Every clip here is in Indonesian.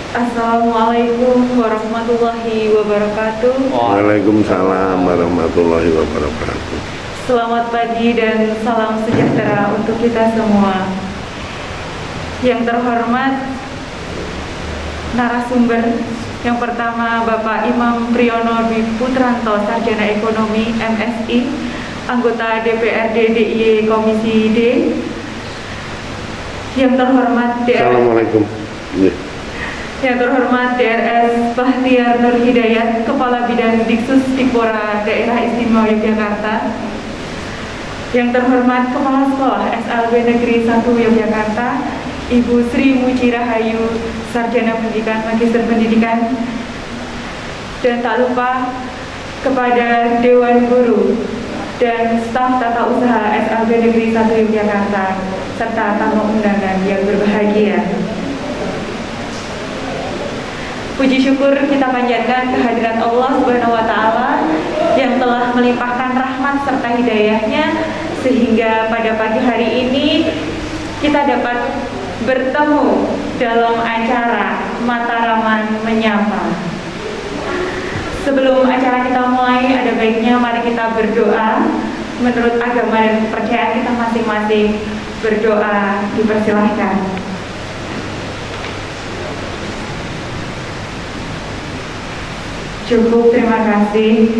Assalamualaikum warahmatullahi wabarakatuh. Waalaikumsalam warahmatullahi wabarakatuh. Selamat pagi dan salam sejahtera untuk kita semua. Yang terhormat narasumber, yang pertama Bapak Imam Priyono Dwi Putranto, Sarjana Ekonomi MSI, anggota DPRD DIY Komisi D. Yang terhormat Assalamualaikum. Yang terhormat DRS Bahtiar Nur Hidayat, Kepala Bidang Diksus Dikpora Daerah Istimewa Yogyakarta. Yang terhormat Kepala Sekolah SLB Negeri 1 Yogyakarta, Ibu Sri Muji Rahayu, Sarjana Pendidikan, Magister Pendidikan. Dan tak lupa kepada Dewan Guru dan staf tata usaha SLB Negeri 1 Yogyakarta, serta tamu undangan yang berbahagia. Puji syukur kita panjatkan kehadirat Allah Subhanahu wa Ta'ala yang telah melimpahkan rahmat serta hidayahnya, sehingga pada pagi hari ini kita dapat bertemu dalam acara Mataraman Menyapa. Sebelum acara kita mulai, ada baiknya mari kita berdoa. Menurut agama dan kepercayaan kita masing-masing, berdoa dipersilahkan. Cukup, terima kasih.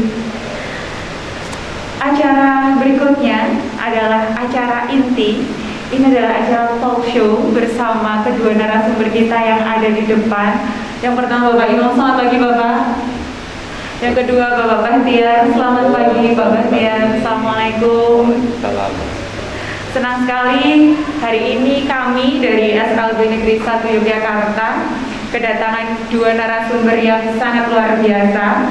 Acara berikutnya adalah acara inti. Ini adalah acara talk show bersama kedua narasumber kita yang ada di depan. Yang pertama Bapak Imam, selamat pagi Bapak. Yang kedua Bapak Bahtiar, selamat pagi Pak Bahtiar. Assalamualaikum. Salam. Senang sekali hari ini kami dari SLB Negeri 1 Yogyakarta kedatangan dua narasumber yang sangat luar biasa.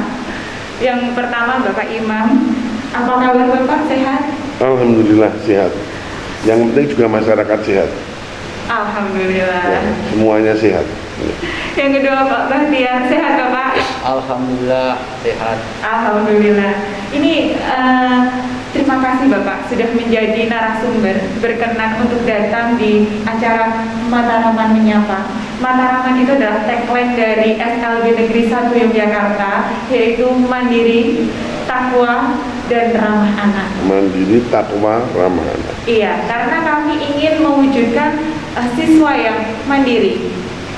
Yang pertama Bapak Imam, apa kabar Bapak, sehat? Alhamdulillah sehat. Yang penting juga masyarakat sehat. Alhamdulillah. Ya, semuanya sehat. Yang kedua Pak Bahtiar, sehat Bapak? Alhamdulillah sehat. Alhamdulillah. Ini terima kasih Bapak sudah menjadi narasumber, berkenan untuk datang di acara Mataraman Menyapa. Mataraman itu adalah tagline dari SLB Negeri 1 Yogyakarta, yaitu mandiri, takwa, dan ramah anak. Mandiri, takwa, ramah anak. Iya, karena kami ingin mewujudkan siswa yang mandiri,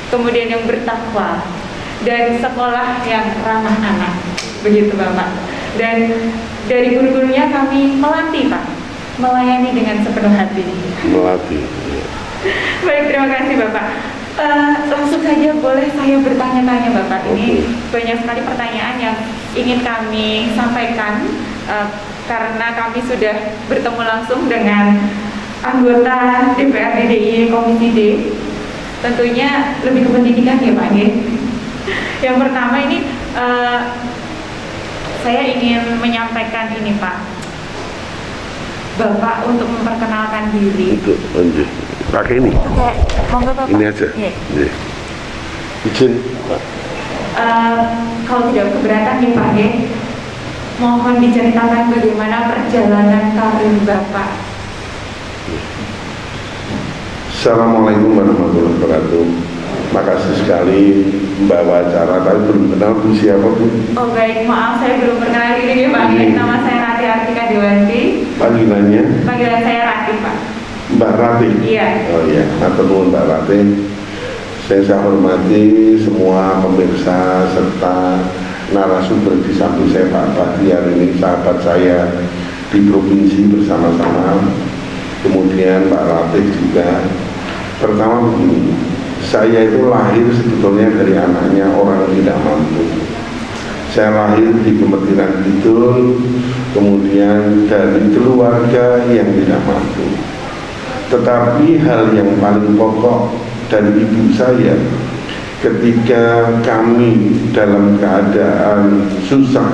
kemudian yang bertakwa, dan sekolah yang ramah anak. Begitu Bapak. Dan dari guru-gurunya kami melatih Pak, melayani dengan sepenuh hati. Melatih. Baik, terima kasih Bapak. Langsung saja boleh saya bertanya-tanya Bapak. Ini banyak sekali pertanyaan yang ingin kami sampaikan karena kami sudah bertemu langsung dengan anggota DPRD DIY Komisi D. Tentunya lebih ke pendidikan ya Pak. Yang pertama ini saya ingin menyampaikan ini Pak, Bapak untuk memperkenalkan diri. Itu lanjut. Pakai ini. Oke, monggo Bapak. Ini aja. Iya. Iya. Izin, Pak. Kalau tidak keberatan nih Pak, mohon diceritakan bagaimana perjalanan karir Bapak. Assalamualaikum warahmatullahi wabarakatuh. Makasih sekali Mbak Wacara, tapi belum kenal Bu siapa Bu? Oh baik, maaf saya belum perkenalkan diri Pak. Nama saya Rati Artika Dewanti. Panggilannya? Panggilan saya Rati Pak. Mbak Rati? Iya. Oh iya, matur nuwun Mbak Rati. Saya hormati semua pemirsa serta narasumber di samping saya Pak Bahtiar, ini sahabat saya di provinsi bersama-sama. Kemudian Pak Latif juga. Pertama begini, saya itu lahir sebetulnya dari anaknya orang tidak mampu. Saya lahir di Kemetiran Kidul, kemudian dari keluarga yang tidak mampu. Tetapi hal yang paling pokok dari ibu saya ketika kami dalam keadaan susah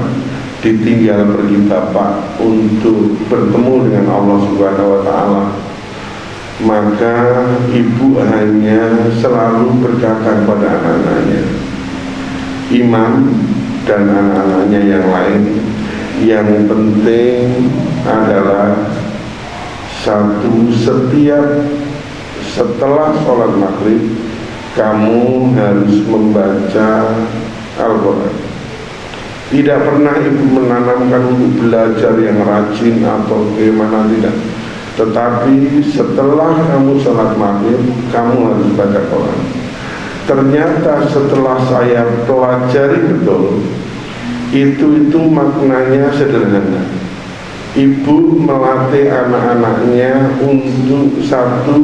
ditinggal pergi Bapak untuk bertemu dengan Allah Subhanahu wa Ta'ala, maka ibu hanya selalu berkata kepada anak-anaknya, Imam dan anak-anaknya yang lain, yang penting adalah satu, setelah sholat maghrib kamu harus membaca Al-Quran. Tidak pernah ibu menanamkan untuk belajar yang rajin atau bagaimana, tidak. Tetapi setelah kamu sholat maghrib kamu harus baca Quran. Ternyata setelah saya pelajari betul, itu maknanya sederhana. Ibu melatih anak-anaknya untuk satu,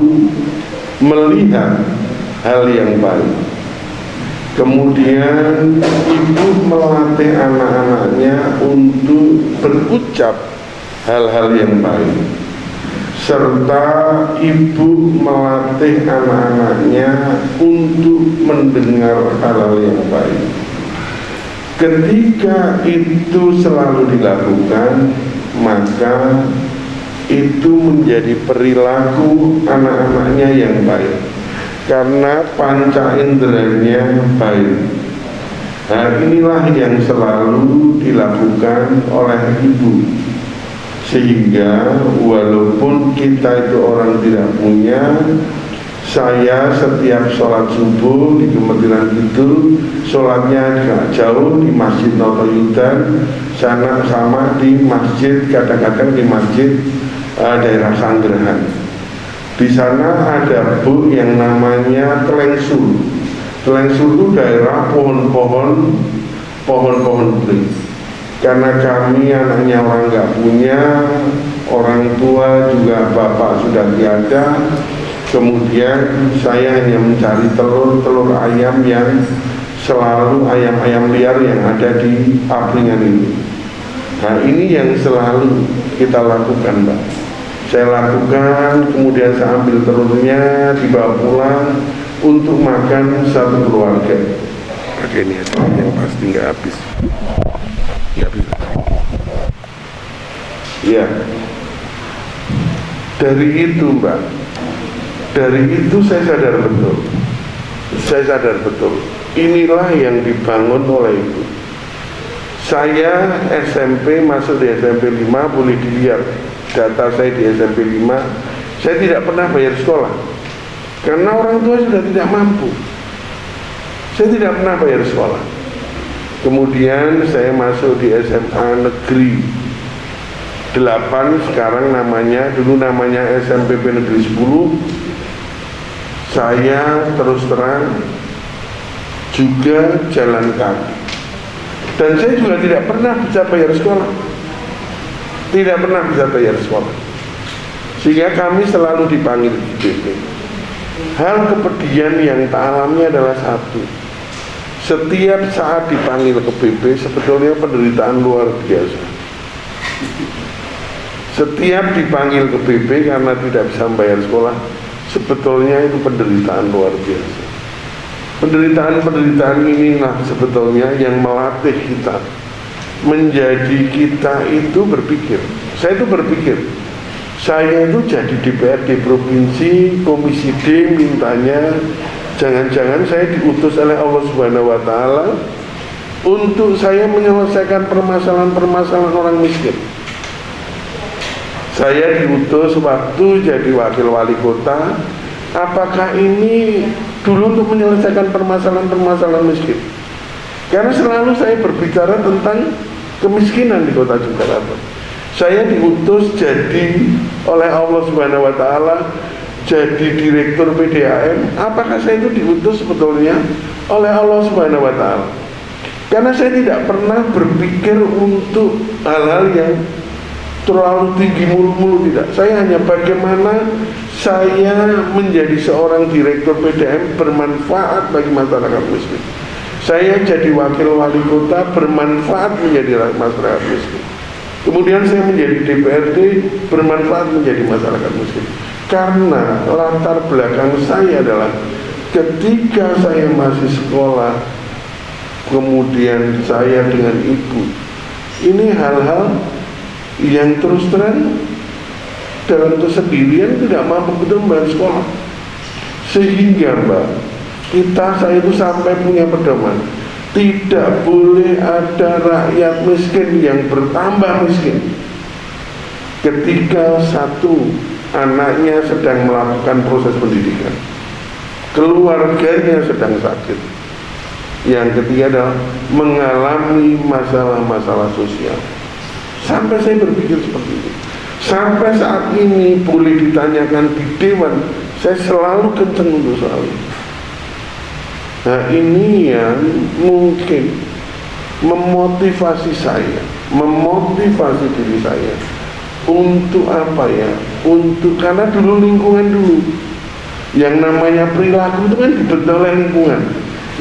melihat hal yang baik. Kemudian ibu melatih anak-anaknya untuk berucap hal-hal yang baik, serta ibu melatih anak-anaknya untuk mendengar hal-hal yang baik. Ketika itu selalu dilakukan, maka itu menjadi perilaku anak-anaknya yang baik, karena panca inderanya baik. Nah, inilah yang selalu dilakukan oleh ibu, sehingga walaupun kita itu orang tidak punya, saya setiap sholat subuh di Kementerian itu sholatnya agak jauh di Masjid Notoyudan sana, sama di masjid, kadang-kadang di masjid daerah Sanggerahan. Di sana ada bu yang namanya Telengsul. Telengsul itu daerah pohon-pohon beling. Karena kami anaknya orang nggak punya, orang tua juga bapak sudah tiada, kemudian saya hanya mencari telur ayam yang selalu ayam-ayam liar yang ada di papringan ini. Nah, ini yang selalu kita lakukan, Mbak. Saya lakukan, kemudian saya ambil telurnya, dibawa pulang untuk makan satu keluarga. Pakai ini aja, yang pasti nggak habis. Nggak bisa. Ya, dari itu, Mbak. Dari itu saya sadar betul. Inilah yang dibangun oleh ibu. Saya SMP, masuk di SMP 5, boleh dilihat data saya di SMP 5, saya tidak pernah bayar sekolah karena orang tua sudah tidak mampu. Saya tidak pernah bayar sekolah. Kemudian saya masuk di SMA Negeri 8, sekarang dulu namanya SMPP Negeri 10. Saya terus terang juga jalan kaki, dan saya juga tidak pernah bisa bayar sekolah, sehingga kami selalu dipanggil di BP. Hal kepedihan yang tak alami adalah satu, setiap saat dipanggil ke BP sebetulnya penderitaan luar biasa. Setiap dipanggil ke BP karena tidak bisa membayar sekolah, sebetulnya itu penderitaan luar biasa. Penderitaan inilah sebetulnya yang melatih kita menjadi kita itu berpikir. Saya itu berpikir, saya itu jadi DPRD provinsi, komisi D, mintanya jangan-jangan saya diutus oleh Allah Subhanahu wa Ta'ala untuk saya menyelesaikan permasalahan-permasalahan orang miskin. Saya diutus waktu jadi wakil wali kota. Apakah ini dulu untuk menyelesaikan permasalahan-permasalahan miskin? Karena selalu saya berbicara tentang kemiskinan di kota Jakarta. Saya diutus jadi oleh Allah Subhanahu wa Ta'ala jadi direktur PDAM. Apakah saya itu diutus sebetulnya oleh Allah Subhanahu wa Ta'ala? Karena saya tidak pernah berpikir untuk hal-hal yang terlalu tinggi mulu-mulu, tidak. Saya hanya bagaimana saya menjadi seorang direktur PDAM bermanfaat bagi masyarakat miskin. Saya jadi wakil wali kota bermanfaat menjadi masyarakat miskin. Kemudian saya menjadi DPRD bermanfaat menjadi masyarakat miskin. Karena latar belakang saya adalah ketika saya masih sekolah, kemudian saya dengan ibu, ini hal-hal yang terus terang dalam kesendirian tidak mampu betul membayar sekolah. Sehingga saya itu sampai punya pedoman, tidak boleh ada rakyat miskin yang bertambah miskin ketika satu anaknya sedang melakukan proses pendidikan, keluarganya sedang sakit, yang ketiga adalah mengalami masalah-masalah sosial. Sampai saya berpikir seperti itu. Sampai saat ini boleh ditanyakan di dewan, saya selalu kenceng untuk soal ini. Nah, ini yang mungkin memotivasi saya, memotivasi diri saya untuk apa ya? Untuk, karena dulu lingkungan dulu, yang namanya perilaku itu kan dibentuk oleh lingkungan.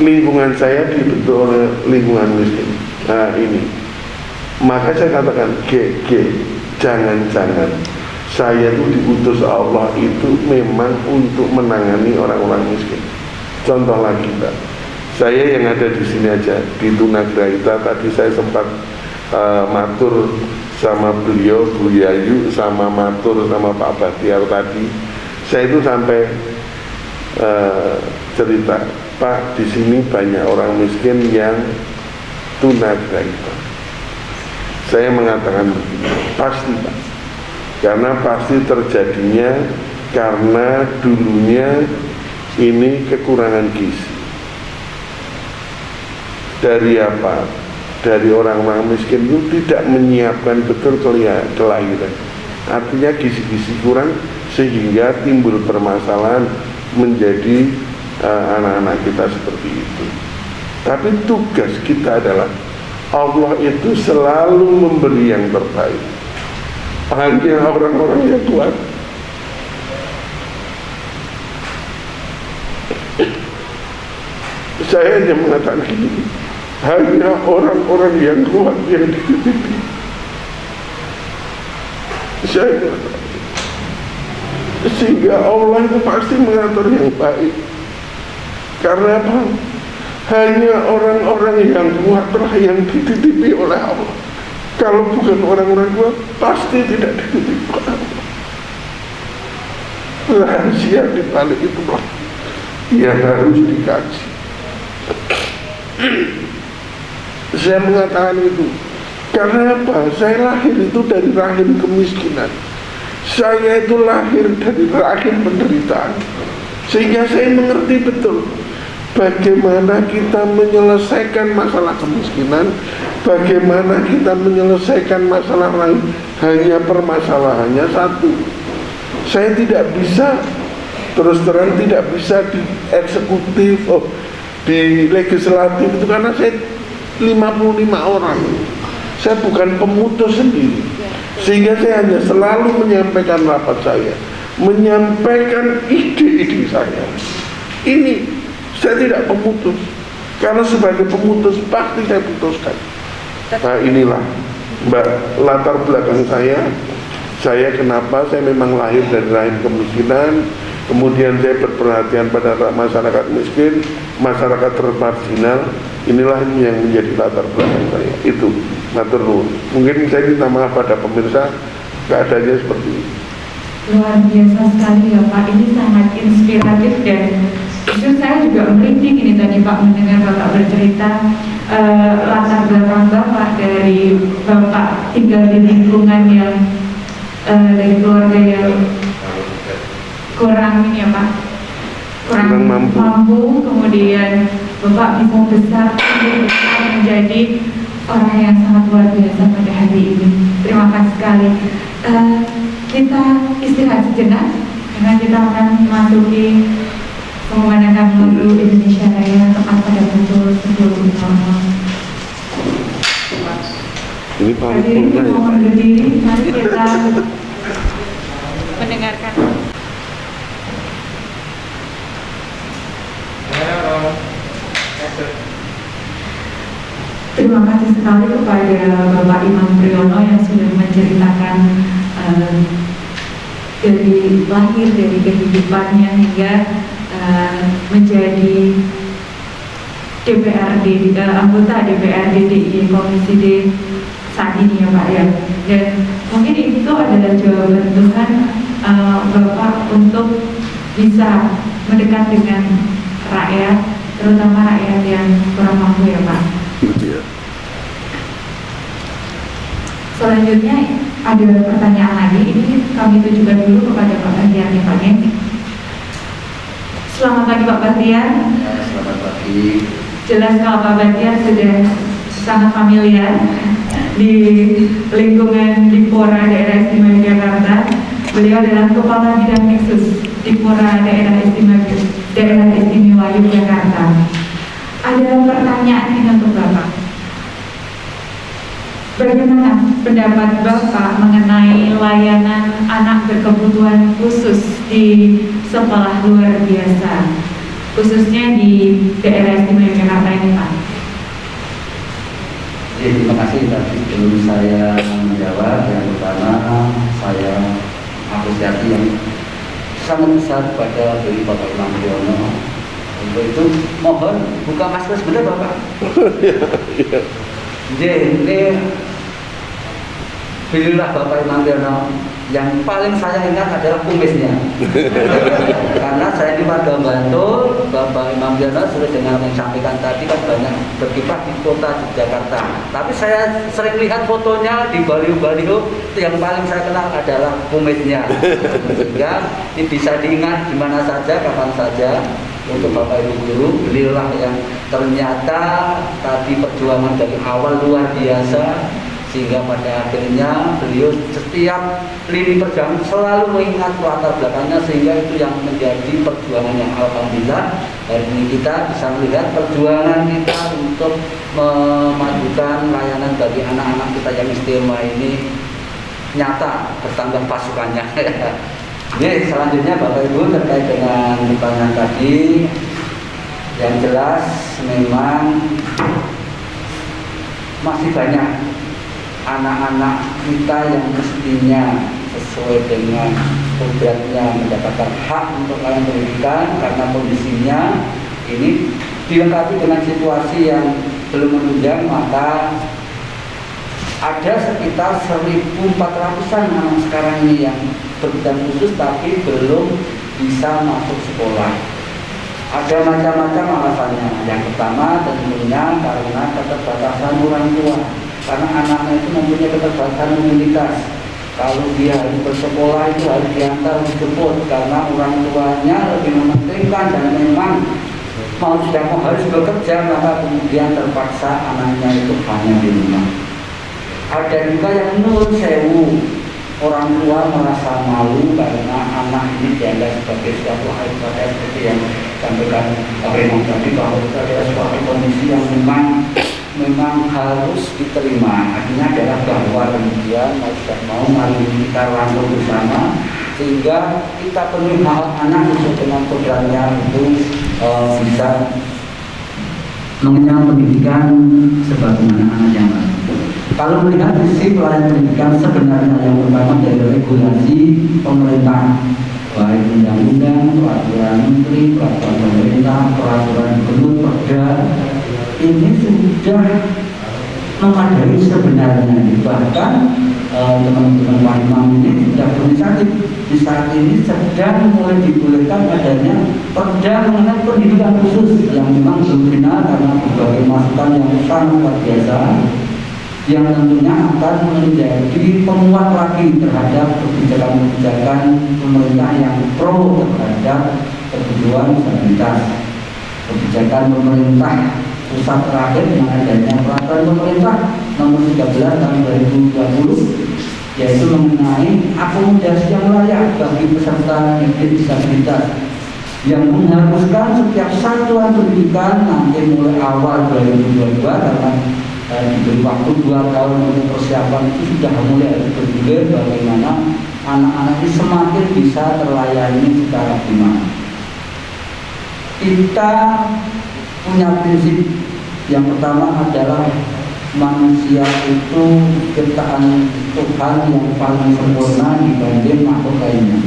Lingkungan saya dibentuk oleh lingkungan miskin. Nah ini, maka saya katakan, jangan-jangan saya itu diutus Allah itu memang untuk menangani orang-orang miskin. Contoh lagi, Pak, saya yang ada di sini aja di Tunagrahita tadi saya sempat matur sama beliau, Bu Yayu, sama matur sama Pak Bahtiar tadi. Saya itu sampai cerita, Pak, di sini banyak orang miskin yang tunagrahita. Saya mengatakan begini, pasti Pak, karena pasti terjadinya karena dulunya ini kekurangan gizi. Dari apa? Dari orang-orang miskin itu tidak menyiapkan betul kelahiran. Artinya gizi-gizi kurang sehingga timbul permasalahan menjadi anak-anak kita seperti itu. Tapi tugas kita adalah Allah itu selalu memberi yang terbaik. Hanya orang-orang yang kuat. Saya hanya mengatakan gini, hanya orang-orang yang kuat yang dititipi. Saya mengatakan, sehingga Allah itu pasti mengatur yang baik. Karena apa? Hanya orang-orang yang kuatlah yang dititipi oleh Allah. Kalau bukan orang-orang kuat, pasti tidak dititipi oleh Allah. Rahasia di balik itulah yang harus dikaji. Saya mengatakan itu karena apa? Saya lahir itu dari rahim kemiskinan. Saya itu lahir dari rahim penderitaan. Sehingga saya mengerti betul bagaimana kita menyelesaikan masalah kemiskinan, bagaimana kita menyelesaikan masalah lain. Hanya permasalahannya satu, saya tidak bisa, terus terang tidak bisa di eksekutif, di legislatif itu karena saya 55 orang. Saya bukan pemutus sendiri. Sehingga saya hanya selalu menyampaikan rapat saya, menyampaikan ide-ide saya. Ini saya tidak pemutus, karena sebagai pemutus pasti saya putuskan. Nah inilah Mbak latar belakang saya. Saya kenapa saya memang lahir dari rahim kemiskinan. Kemudian saya berperhatian pada masyarakat miskin, masyarakat termarginal. Inilah yang menjadi latar belakang saya. Itu matur nuwun. Mungkin saya minta maaf pada pemirsa, keadaannya seperti ini. Luar biasa sekali ya Pak, ini sangat inspiratif dan justru saya juga merinding ini tadi Pak mendengar Bapak bercerita latar belakang Bapak dari Bapak tinggal di lingkungan yang dari keluarga yang kurang ini ya Pak, kurang mampu, kemudian Bapak bisa besar menjadi orang yang sangat luar biasa pada hari ini. Terima kasih sekali. Kita istirahat sejenak karena kita akan memasuki pengumandangkan lagu Indonesia Raya tepat pada pukul 10.00. Ini Hadirin mohon berdiri, mari kita mendengarkan. Terima kasih sekali kepada Bapak Imam Priyono yang sudah menceritakan dari lahir, dari kehidupannya hingga menjadi anggota DPRD DIY Komisi D saat ini ya Pak ya. Dan mungkin itu adalah jawaban Tuhan Bapak untuk bisa mendekat dengan rakyat, terutama rakyat yang kurang mampu ya Pak. Selanjutnya ada pertanyaan lagi, ini kami tujukan dulu kepada Pak Bahtiar ya Pak ya. Selamat pagi Pak Bahtiar. Ya, selamat pagi. Jelas kalau Pak Bahtiar sudah sangat familiar di lingkungan Dipora Daerah Istimewa Yogyakarta. Beliau adalah Kepala Bidang Diksus Dipora Daerah Istimewa Yogyakarta. Ada pertanyaan ini untuk Bapak. Bagaimana pendapat Bapak mengenai layanan anak berkebutuhan khusus di sekolah luar biasa, khususnya di daerah istimewa Yogyakarta ini Pak? Terima kasih. Tadi sebelum saya menjawab, yang pertama saya apresiasi yang sangat besar kepada dari Bapak Imam Diono. Untuk itu mohon buka masker sebentar Bapak. Jadi pilihlah Bapak Imam Diono, yang paling saya ingat adalah kumisnya. Karena saya di warga Bantul, Bapak Imam Diono sudah dengan yang sampaikan tadi kan banyak berkiprah di kota Jakarta. Tapi saya sering lihat fotonya di baliho-baliho, yang paling saya kenal adalah kumisnya. Sehingga ini bisa diingat di mana saja, kapan saja. Untuk Bapak Ibu guru, beliaulah yang ternyata tadi perjuangan dari awal luar biasa, sehingga pada akhirnya beliau setiap lini perjalanan selalu mengingat latar belakangnya, sehingga itu yang menjadi perjuangan yang alhamdulillah hari ini kita bisa melihat perjuangan kita untuk memajukan layanan bagi anak-anak kita yang istimewa ini nyata bertambah pasukannya. Oke, selanjutnya Bapak Ibu terkait dengan pertanyaan tadi, yang jelas memang masih banyak anak-anak kita yang mestinya sesuai dengan kodratnya mendapatkan hak untuk layanan pendidikan, karena kondisinya ini dilengkapi dengan situasi yang belum menunjang, maka ada sekitar 1.400-an anak sekarang ini yang berkebutuhan khusus tapi belum bisa masuk sekolah. Ada macam-macam alasannya. Yang pertama tentunya karena keterbatasan orang tua, karena anaknya itu mempunyai keterbatasan mobilitas. Kalau dia harus bersekolah itu harus diantar, dijemput, karena orang tuanya lebih mementingkan dan memang mau tidak mau harus bekerja, maka kemudian terpaksa anaknya itu hanya di rumah. Ada juga yang nuwun sewu, orang tua merasa malu karena anak ini dianggap sebagai suatu hal ibadah, seperti yang disampaikan Pak Imam tadi, bahwa itu adalah suatu kondisi yang memang harus diterima. Artinya adalah bahwa kemudian mau tidak mau mari kita rangkul bersama sehingga kita penuhi hak anak sesuai dengan kodratnya itu bisa mengenyam pendidikan sebagaimana anak yang lain. Kalau melihat sisi pelayanan pendidikan, sebenarnya yang pertama dari regulasi pemerintah, baik undang-undang, peraturan menteri, peraturan pemerintah, peraturan gubernur, perda, ini sudah memadai sebenarnya. Bahkan teman-teman Pak Imam ini sudah berinisiatif di saat ini sedang mulai dibolehkan adanya perda mengenai pendidikan khusus yang memang belum final karena berbagai masukan yang sangat luar biasa, yang tentunya akan menjadi penguat lagi terhadap kebijakan-kebijakan pemerintah yang pro terhadap kebutuhan disabilitas. Kebijakan pemerintah pusat terakhir dengan adanya peraturan pemerintah nomor 13 tahun 2020, yaitu mengenai akomodasi yang layak bagi peserta didik disabilitas, yang mengharuskan setiap satuan pendidikan nanti mulai awal 2022, karena diberi waktu 2 tahun untuk persiapan, itu sudah mulai berpikir bagaimana anak-anak ini semakin bisa terlayani secara optimal. Kita punya prinsip yang pertama adalah manusia itu ciptaan Tuhan yang paling sempurna dibanding makhluk lainnya.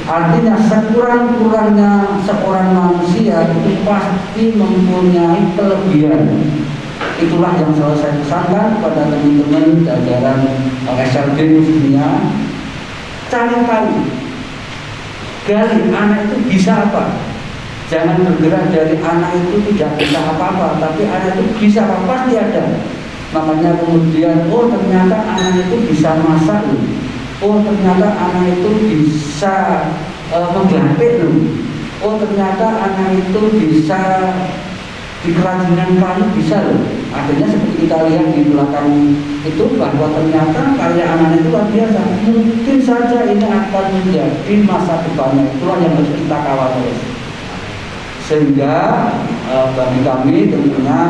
Artinya sekurang-kurangnya seorang manusia itu pasti mempunyai kelebihan. Itulah yang selalu saya pesankan kepada teman-teman jajaran SLB khususnya. Cari tahu, gali anak itu bisa apa. Jangan bergerak dari anak itu tidak bisa apa-apa, tapi anak itu bisa apa, pasti ada. Makanya kemudian, oh ternyata anak itu bisa masak loh. Oh ternyata anak itu bisa menggampit loh. Oh ternyata anak itu bisa di kerajinan kayu bisa loh. Akhirnya seperti kita lihat di belakang itu bahwa ternyata karya anak itu luar biasa. Mungkin saja ini akan menjadi masa depannya. Itulah yang harus kita kawal terus. Sehingga bagi kami tentunya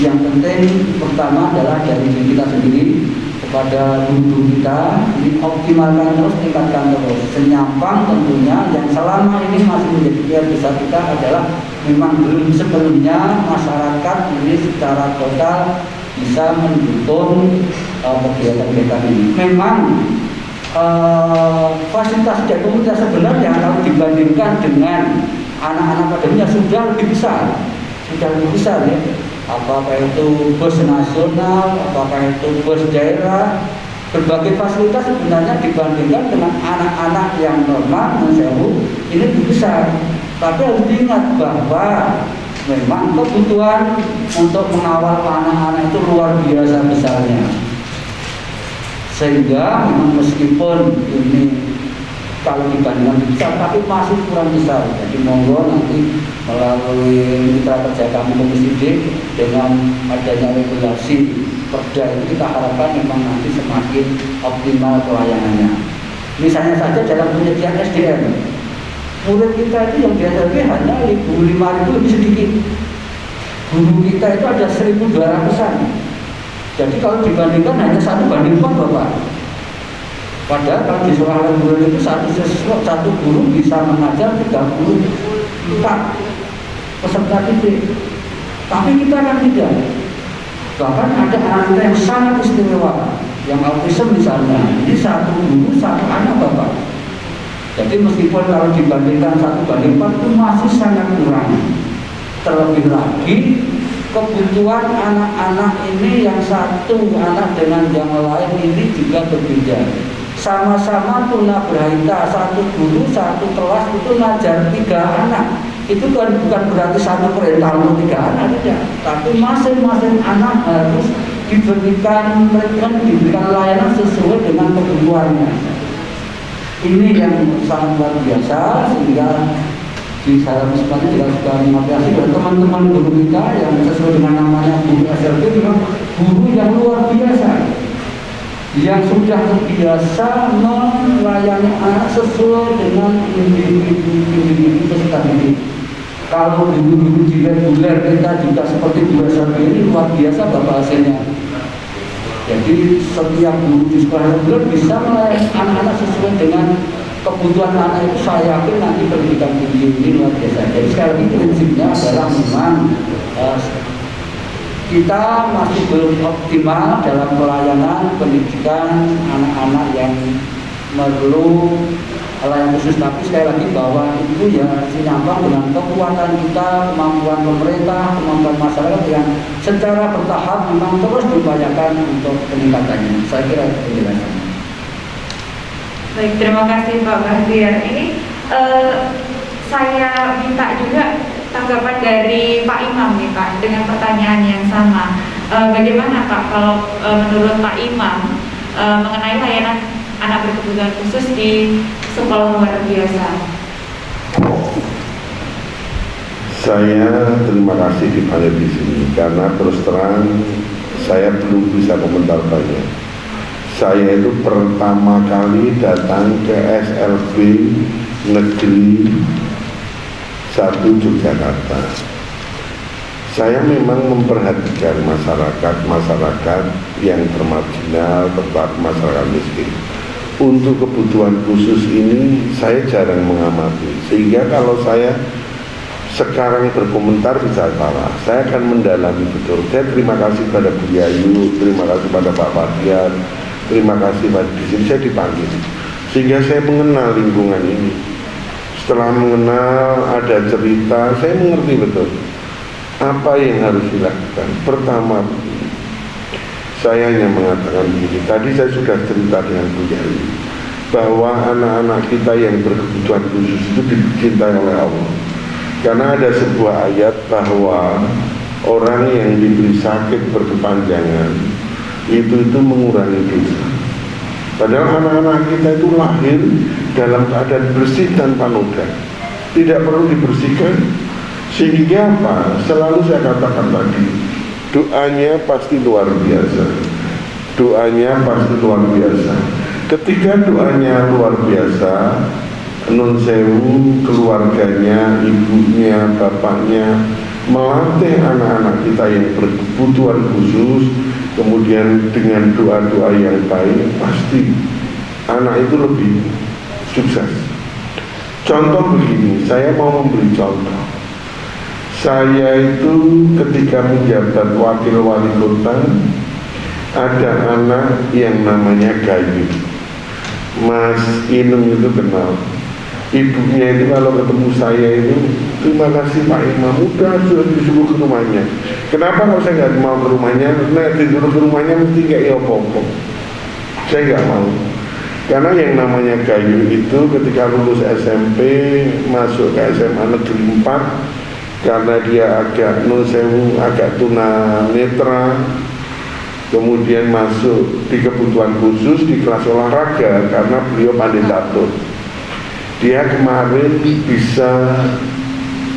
yang penting pertama adalah dari diri kita sendiri kepada guru kita, ini optimalkan terus, tingkatkan terus. Senyampang tentunya yang selama ini masih menjadi PR besar kita adalah memang belum sebelumnya masyarakat ini secara total bisa mendukung kegiatan-kegiatan ini. Memang fasilitas dan komunitas sebenarnya kalau dibandingkan dengan anak-anak padanya sudah lebih besar ya. Apakah itu bus nasional, apakah itu bus daerah, berbagai fasilitas sebenarnya dibandingkan dengan anak-anak yang normal, ini lebih besar. Tapi harus diingat bahwa memang kebutuhan untuk mengawal anak-anak itu luar biasa besarnya. Sehingga memang meskipun ini kalau dibandingkan besar, tapi masih kurang besar. Jadi monggo nanti melalui mitra kerja kami Komisi D dengan adanya regulasi perda itu kita harapkan memang nanti semakin optimal pelayanannya. Misalnya saja dalam penyediaan SDM, murid kita itu yang biasa hanya 5.000 lebih sedikit. Guru kita itu ada 1.200-an. Jadi kalau dibandingkan hanya 1 banding 4 Bapak. Padahal kalau di sekolah guru itu satu guru bisa mengajar 34 peserta didik. Tapi kita kan tidak. Bahkan ada anak yang sangat istimewa, yang autism misalnya. Ini 1 guru 1 anak Bapak. Jadi meskipun kalau dibandingkan 1 banding 4 itu masih sangat kurang. Terlebih lagi kebutuhan anak-anak ini yang satu anak dengan yang lain ini juga berbeda. Sama-sama tunagrahita, 1 guru 1 kelas itu ngajar 3 anak. Itu kan bukan berarti 1 perintah untuk 3 anak tidak, tapi masing-masing anak harus diberikan layanan sesuai dengan kebutuhannya. Ini yang sangat luar biasa, sehingga di salah kesempatan juga sudah mengapresiasi dan teman-teman guru kita yang sesuai dengan namanya guru SLB memang guru yang luar biasa, yang sudah terbiasa melayani anak sesuai dengan individu peserta didik. Kalau guru-guru di reguler kita juga seperti guru SLB ini luar biasa Bapak hasilnya. Jadi setiap guru di sekolah reguler bisa melayani anak-anak sesuai dengan kebutuhan anak itu. Saya yakin nanti pendidikan tinggi ini luar biasa. Jadi sekali lagi prinsipnya adalah memang kita masih belum optimal dalam pelayanan pendidikan anak-anak yang perlu layanan khusus. Tapi sekali lagi bahwa itu ya senyampang dengan kekuatan kita, kemampuan pemerintah, kemampuan masyarakat yang secara bertahap memang terus diupayakan untuk peningkatannya. Saya kira itu penjelasannya. Baik, terima kasih Pak Bahtiar. Ini saya minta juga tanggapan dari Pak Imam nih Pak, dengan pertanyaan yang sama. Bagaimana Pak kalau menurut Pak Imam mengenai layanan anak berkebutuhan khusus di sekolah luar biasa? Saya terima kasih dipanggil di sini karena terus terang saya belum bisa komentar banyak. Saya itu pertama kali datang ke SLB Negeri 1 Yogyakarta. Saya memang memperhatikan masyarakat yang termarginal, terutama masyarakat miskin. Untuk kebutuhan khusus ini saya jarang mengamati, sehingga kalau saya sekarang berkomentar bisa salah. Saya akan mendalami betul. Saya terima kasih pada Bu Yayu, terima kasih pada Pak Bahtiar, terima kasih pada di sini saya dipanggil. sehingga saya mengenal lingkungan ini. Setelah mengenal, ada cerita, saya mengerti betul apa yang harus dilakukan. Pertama, saya hanya mengatakan begini, tadi saya sudah cerita dengan Bu Yai bahwa anak-anak kita yang berkebutuhan khusus itu dicintai oleh Allah. Karena ada sebuah ayat bahwa orang yang diberi sakit berkepanjangan itu mengurangi dosa. Padahal anak-anak kita itu lahir dalam keadaan bersih tanpa noda, tidak perlu dibersihkan. Sehingga apa? Selalu saya katakan tadi, doanya pasti luar biasa. Doanya pasti luar biasa. Ketika doanya luar biasa, nun sewu, keluarganya, ibunya, bapaknya melatih anak-anak kita yang berkebutuhan khusus, kemudian dengan doa-doa yang baik, pasti anak itu lebih sukses. Contoh begini, saya mau memberi contoh. Saya itu ketika menjabat wakil wali kota, ada anak yang namanya Gayu. Mas Inung itu kenal. Ibunya itu kalau ketemu saya itu, terima kasih Pak Imam, udah sudah disuruh ke rumahnya. Kenapa kalau saya nggak mau ke rumahnya? Nah, disuruh ke rumahnya mesti kayak opo-opo. Saya nggak mau. Karena yang namanya Gayu itu ketika lulus SMP, masuk ke SMA Negeri 4, karena dia agak nusewu, agak tunanetra, kemudian masuk di kebutuhan khusus di kelas olahraga karena beliau pandai catur. Dia kemarin bisa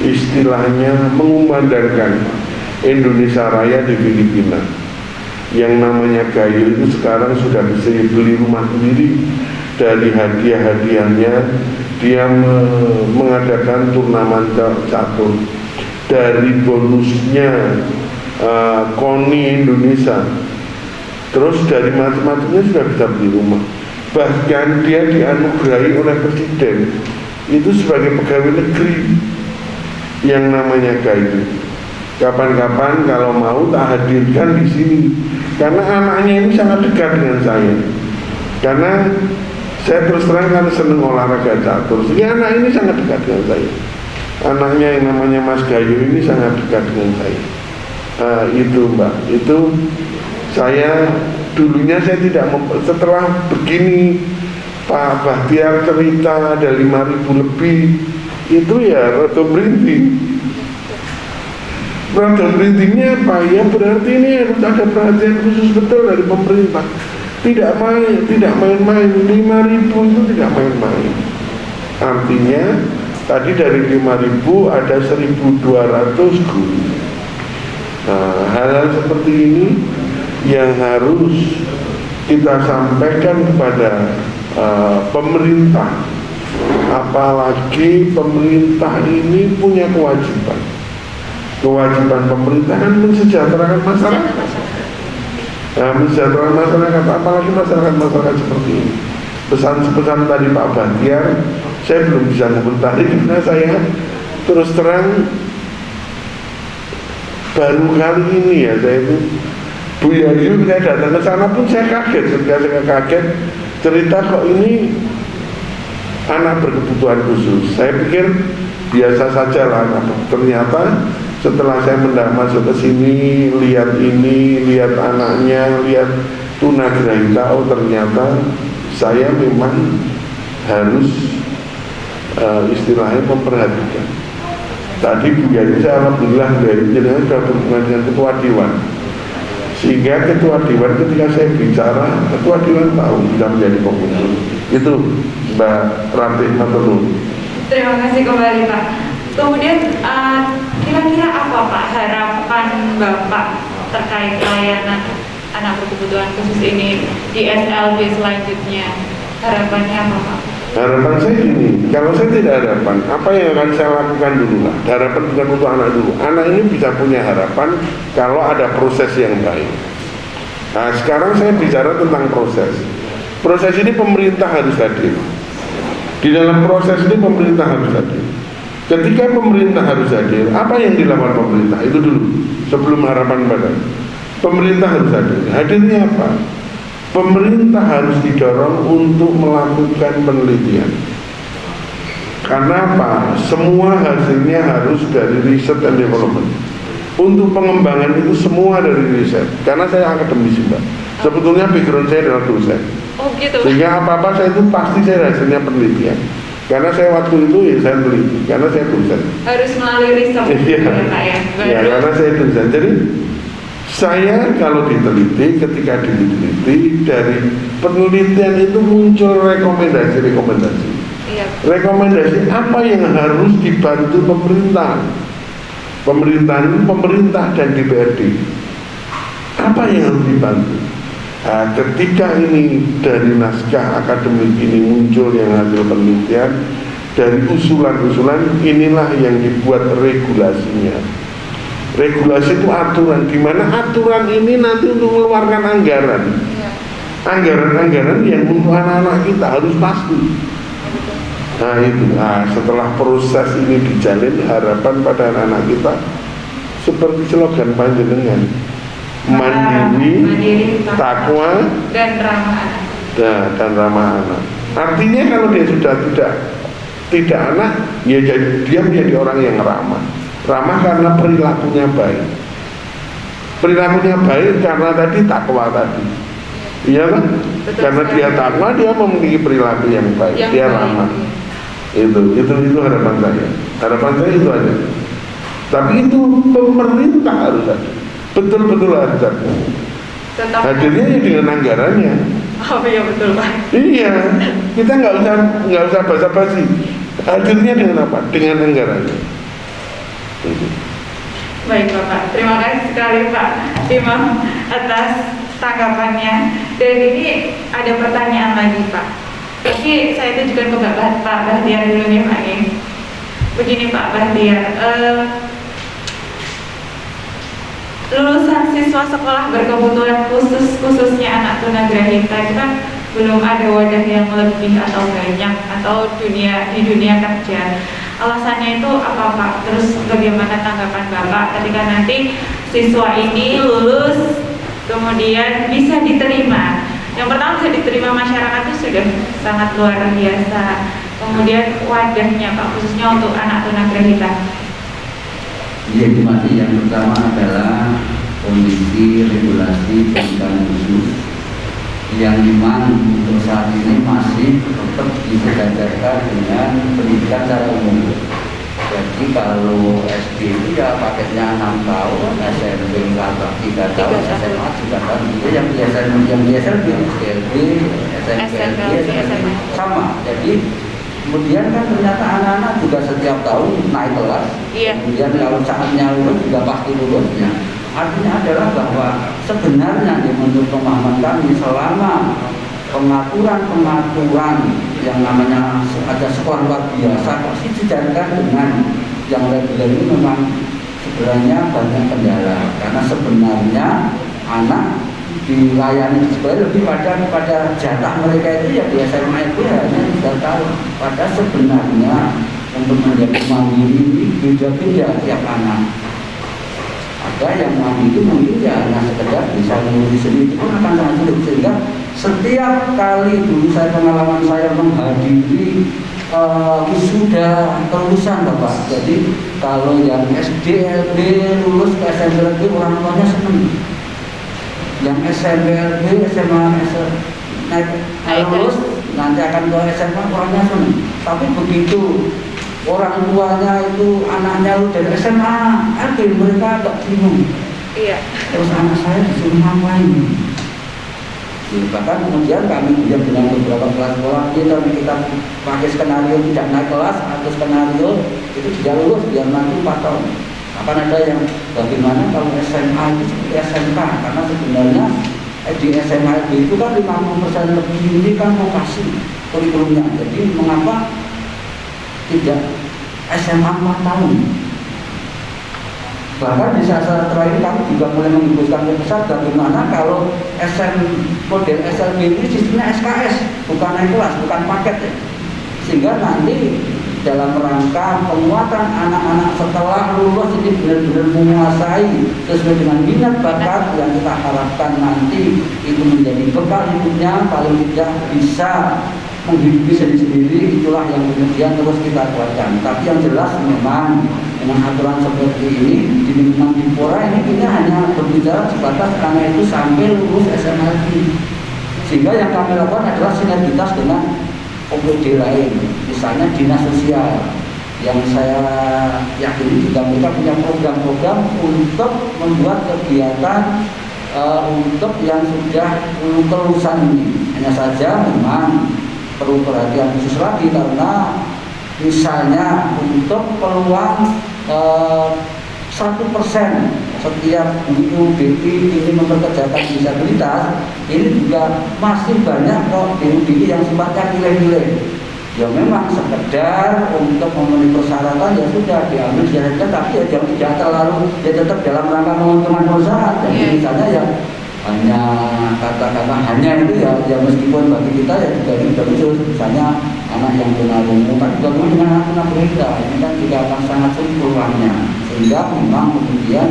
istilahnya mengumandangkan Indonesia Raya di Filipina. Yang namanya Gayu itu sekarang sudah bisa beli rumah sendiri. Dari hadiah-hadiahnya dia mengadakan turnamen catur. Dari bonusnya KONI Indonesia, terus dari macam-macamnya sudah bisa beli rumah. Bahkan dia dianugerahi oleh presiden itu sebagai pegawai negeri yang namanya Gayu. Kapan-kapan kalau mau tak hadirkan di sini, karena anaknya ini sangat dekat dengan saya. Karena saya terus terang kan senang olahraga catur, sehingga anak ini sangat dekat dengan saya. Anaknya yang namanya Mas Gayu ini sangat dekat dengan saya. Itu Mbak, itu saya dulunya saya tidak setelah begini Pak Bahtiar cerita ada 5.000 lebih, itu ya rada merinding. Rada merindingnya apa? Ya berarti ini harus ada perhatian khusus betul dari pemerintah. Tidak main-main, 5.000 itu tidak main-main. Artinya tadi dari 5.000 ada 1.200 guru. Nah, hal-hal seperti ini yang harus kita sampaikan kepada pemerintah. Apalagi pemerintah ini punya kewajiban. Kewajiban pemerintah kan mensejahterakan masyarakat. Nah, mensejahterakan masyarakat, apalagi masyarakat seperti ini. Pesan-pesan tadi Pak Bahtiar, saya belum bisa mengomentari karena saya terus terang baru kali ini ya saya itu Bu Yayu, saya datang ke sana pun saya kaget. Ketika saya kaget cerita kok ini anak berkebutuhan khusus. Saya pikir biasa saja lah. Ternyata setelah saya masuk ke sini, lihat ini, lihat anaknya, lihat tunagrahita, oh ternyata saya memang harus istilahnya memperhatikan. Tadi Bu Yayu saya alhamdulillah dari jenengan sudah berhubungan dengan ketua dewan. Sehingga ketua dewan ketika saya bicara, ketua dewan tahu bisa menjadi pemimpin. Itu Mbak Ratih Maturnuwun. Terima kasih kembali Pak. Kemudian kira-kira apa Pak harapan Bapak terkait layanan anak berkebutuhan khusus ini di SLB selanjutnya? Harapannya apa Pak? Harapan saya gini, kalau saya tidak harapan, apa yang akan saya lakukan dulu lah. Harapan bukan untuk anak dulu. Anak ini bisa punya harapan kalau ada proses yang baik. Nah sekarang saya bicara tentang proses. Proses ini pemerintah harus hadir. Di dalam proses ini pemerintah harus hadir. Ketika pemerintah harus hadir, apa yang dilakukan pemerintah? Itu dulu, sebelum harapan badan. Pemerintah harus hadir. Hadirnya apa? pemerintah harus didorong untuk melakukan penelitian. Karena apa? Semua hasilnya harus dari research and development. Untuk pengembangan itu semua dari riset. Karena saya akademisi, Mbak. Sebetulnya background saya adalah dosen. Oh gitu. Sehingga apa-apa saya itu pasti saya hasilnya penelitian. Karena saya waktu itu ya saya teliti, karena saya dosen. Harus melalui riset Iya. ya Pak ya. Ya, karena saya dosen. Jadi saya kalau diteliti, ketika diteliti dari penelitian itu muncul rekomendasi. Iya. Rekomendasi apa yang harus dibantu pemerintah? Pemerintah dan DPRD. Apa yang harus dibantu? Nah, ketika ini dari naskah akademik ini muncul yang hasil penelitian, dari usulan-usulan inilah yang dibuat regulasinya. Regulasi itu aturan, di mana aturan ini nanti untuk mengeluarkan anggaran. Iya. Anggaran-anggaran yang untuk anak-anak kita harus pasti. Nah itu, setelah proses ini dijalin, harapan pada anak-anak kita seperti slogan panjenengan, mandiri, takwa, dan ramah anak. dan ramah anak. Artinya kalau dia sudah tidak anak, ya dia menjadi orang yang ramah. Ramah karena perilakunya baik. Perilakunya baik karena tadi takwa tadi. Iya kan? Betul Karena sekali. dia takwa, dia memiliki perilaku yang baik, Yang dia baik. ramah. Itu harapan saya. Harapan saya itu aja. Tapi itu pemerintah harus ada. Betul-betul harus ada. Tetap. Hadirnya ya dengan anggarannya. Oh iya betul Pak. Iya, kita nggak usah basa-basi. Hadirnya dengan apa? Dengan anggarannya. Itu. Baik Bapak, terima kasih sekali Pak Imam atas tanggapannya. Dan ini ada pertanyaan lagi Pak. Tapi saya tujukan ke Pak Bahtiar dulu nih Pak ya. Begini Pak Bahtiar, lulusan siswa sekolah berkebutuhan khusus, khususnya anak tunagrahita itu kan belum ada wadah yang lebih atau banyak atau di dunia kerja. Alasannya itu apa Pak? Terus bagaimana tanggapan Bapak ketika nanti siswa ini lulus kemudian bisa diterima? Yang pertama bisa diterima masyarakat itu sudah sangat luar biasa. Kemudian wadahnya Pak khususnya untuk anak tunagrahita. Jadi masih yang pertama adalah kondisi regulasi pendidikan khusus yang dimana untuk saat ini masih tetap disejajarkan dengan pendidikan secara umum. Jadi kalau SD itu ya paketnya 6 tahun, SMP 3 tahun, SMA 3 tahun. Itu yang biasa di SLB, SMP, sama. Jadi kemudian kan ternyata anak-anak juga setiap tahun naik kelas. Iya. Kemudian kalau saatnya lulus juga pasti lulusnya. Artinya adalah bahwa sebenarnya menurut pemahaman kami selama pengaturan yang namanya ada sekolah luar biasa pasti dijalankan dengan yang reguler ini memang sebenarnya banyak kendala karena sebenarnya anak dilayani di sekolah lebih pada jatah mereka itu ya di SMA itu hanya 3 tahun. Padahal sebenarnya untuk menjadi mandiri ini beda-beda tiap anak. Ada yang mandiri mungkin ya hanya sekedar bisa ngurus sendiri pun akan sangat sulit, sehingga setiap kali dulu saya pengalaman saya menghadiri wisuda kelulusan Bapak. Jadi kalau yang SD, LB lulus ke SMP LB orang tuanya senang. Yang SMP LB, SMA naik lulus nanti akan ke SMA orangnya senang. Tapi begitu orang tuanya itu anaknya lu dari SMA, mereka agak bingung. Iya. Terus anak saya disuruh ngapain? Bahkan kemudian kami juga dengan beberapa kelas sekolah kita pakai skenario tidak naik kelas atau skenario itu tidak lulus biar nanti 4 tahun. Akan ada yang bagaimana kalau SMA itu seperti SMK, karena sebenarnya di SMA itu kan 50% lebih ini kan vokasi kurikulumnya. Jadi mengapa tidak SMA 4 tahun? Bahkan di saat terakhir kami juga mulai menghembuskan besar bagaimana kalau model SLB ini sistemnya SKS, bukan naik kelas, bukan paket ya. Sehingga nanti dalam rangka penguatan anak-anak setelah lulus ini benar-benar menguasai sesuai dengan minat bakat yang kita harapkan nanti itu menjadi bekal hidupnya, paling tidak bisa menghidupi sendiri-sendiri. Itulah yang kemudian terus kita kuatkan. Tapi yang jelas memang dengan aturan seperti ini di lingkungan Dipora ini kita hanya berbicara sebatas karena itu sampai lulus SMA. Sehingga yang kami lakukan adalah sinergitas dengan OPD lain, misalnya dinas sosial, yang saya yakini juga mereka punya program-program untuk membuat kegiatan untuk yang sudah kelulusan ini. Hanya saja memang perlu perhatian khusus lagi karena misalnya untuk peluang 1% setiap guru BI ini memperkerjakan disabilitas, ini juga masih banyak kok guru BI yang sifatnya nilai-nilai. Ya memang sekedar untuk memenuhi persyaratan ya sudah diambil dihasilkan, tapi ya jangan tidak terlalu ya tetap dalam rangka menguntungkan perusahaan. Jadi misalnya ya hanya kata-kata hanya itu ya meskipun bagi kita ya juga ini sudah khusus, misalnya anak yang tunarungu kan juga dengan anak tunagrahita ini kan juga akan sangat sulit peluangnya, sehingga memang kemudian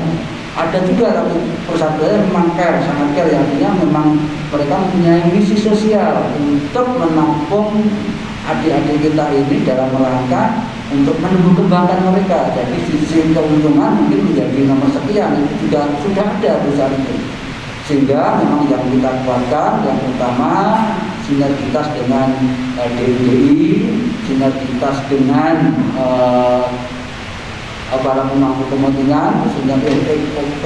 ada juga tapi persatuannya memang sangat care, artinya memang mereka mempunyai misi sosial untuk menampung adik-adik kita ini dalam rangka untuk menumbuh kembangkan mereka. Jadi sisi keuntungan mungkin menjadi nomor sekian, itu juga sudah ada perusahaan itu. Sehingga memang yang kita kuatkan yang utama sinergitas dengan DPI, sinergitas dengan para pemangku kepentingan, khususnya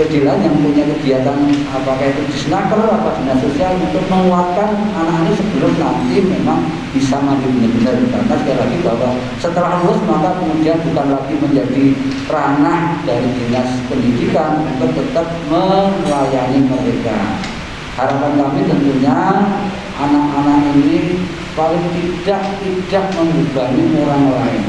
PD lain yang punya kegiatan apakah itu disnaker, apa dinas sosial untuk menguatkan anak ini sebelum nanti memang bisa maju benar-benar. Karena sekali lagi bahwa setelah lulus maka kemudian bukan lagi menjadi ranah dari dinas pendidikan untuk tetap melayani mereka. Harapan kami tentunya anak-anak ini paling tidak membebani orang lain,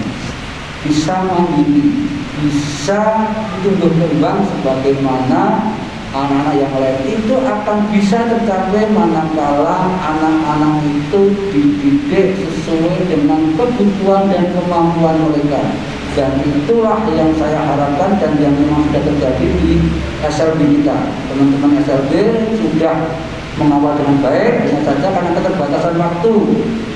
bisa mandiri, bisa tumbuh kembang sebagaimana anak-anak yang lain itu akan bisa tercapai manakala anak-anak itu dididik sesuai dengan kebutuhan dan kemampuan mereka. Dan itulah yang saya harapkan dan yang memang sudah terjadi di SLB kita. Teman-teman SLB sudah mengawal dengan baik, hanya saja karena keterbatasan waktu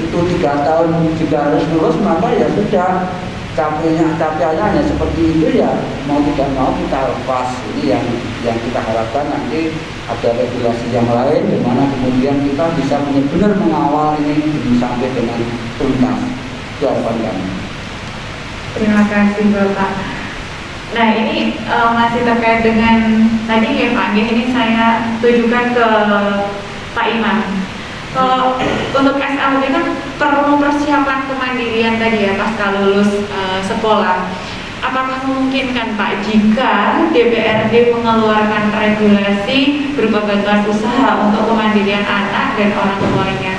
itu 3 tahun jika harus lulus maka ya sudah capaiannya hanya seperti itu ya mau tidak mau kita lepas. Ini yang kita harapkan nanti ada regulasi yang lain di mana kemudian kita bisa benar-benar mengawal ini sampai dengan tuntas. Itu harapan kami. Terima kasih Bapak. Nah ini masih terkait dengan tadi ya Pak, ini saya tujukan ke Pak Imam. Kalau untuk SLB kan perlu persiapan kemandirian tadi ya pasca lulus sekolah. Apakah memungkinkan Pak jika DPRD mengeluarkan regulasi berupa bantuan usaha untuk kemandirian anak dan orang tuanya?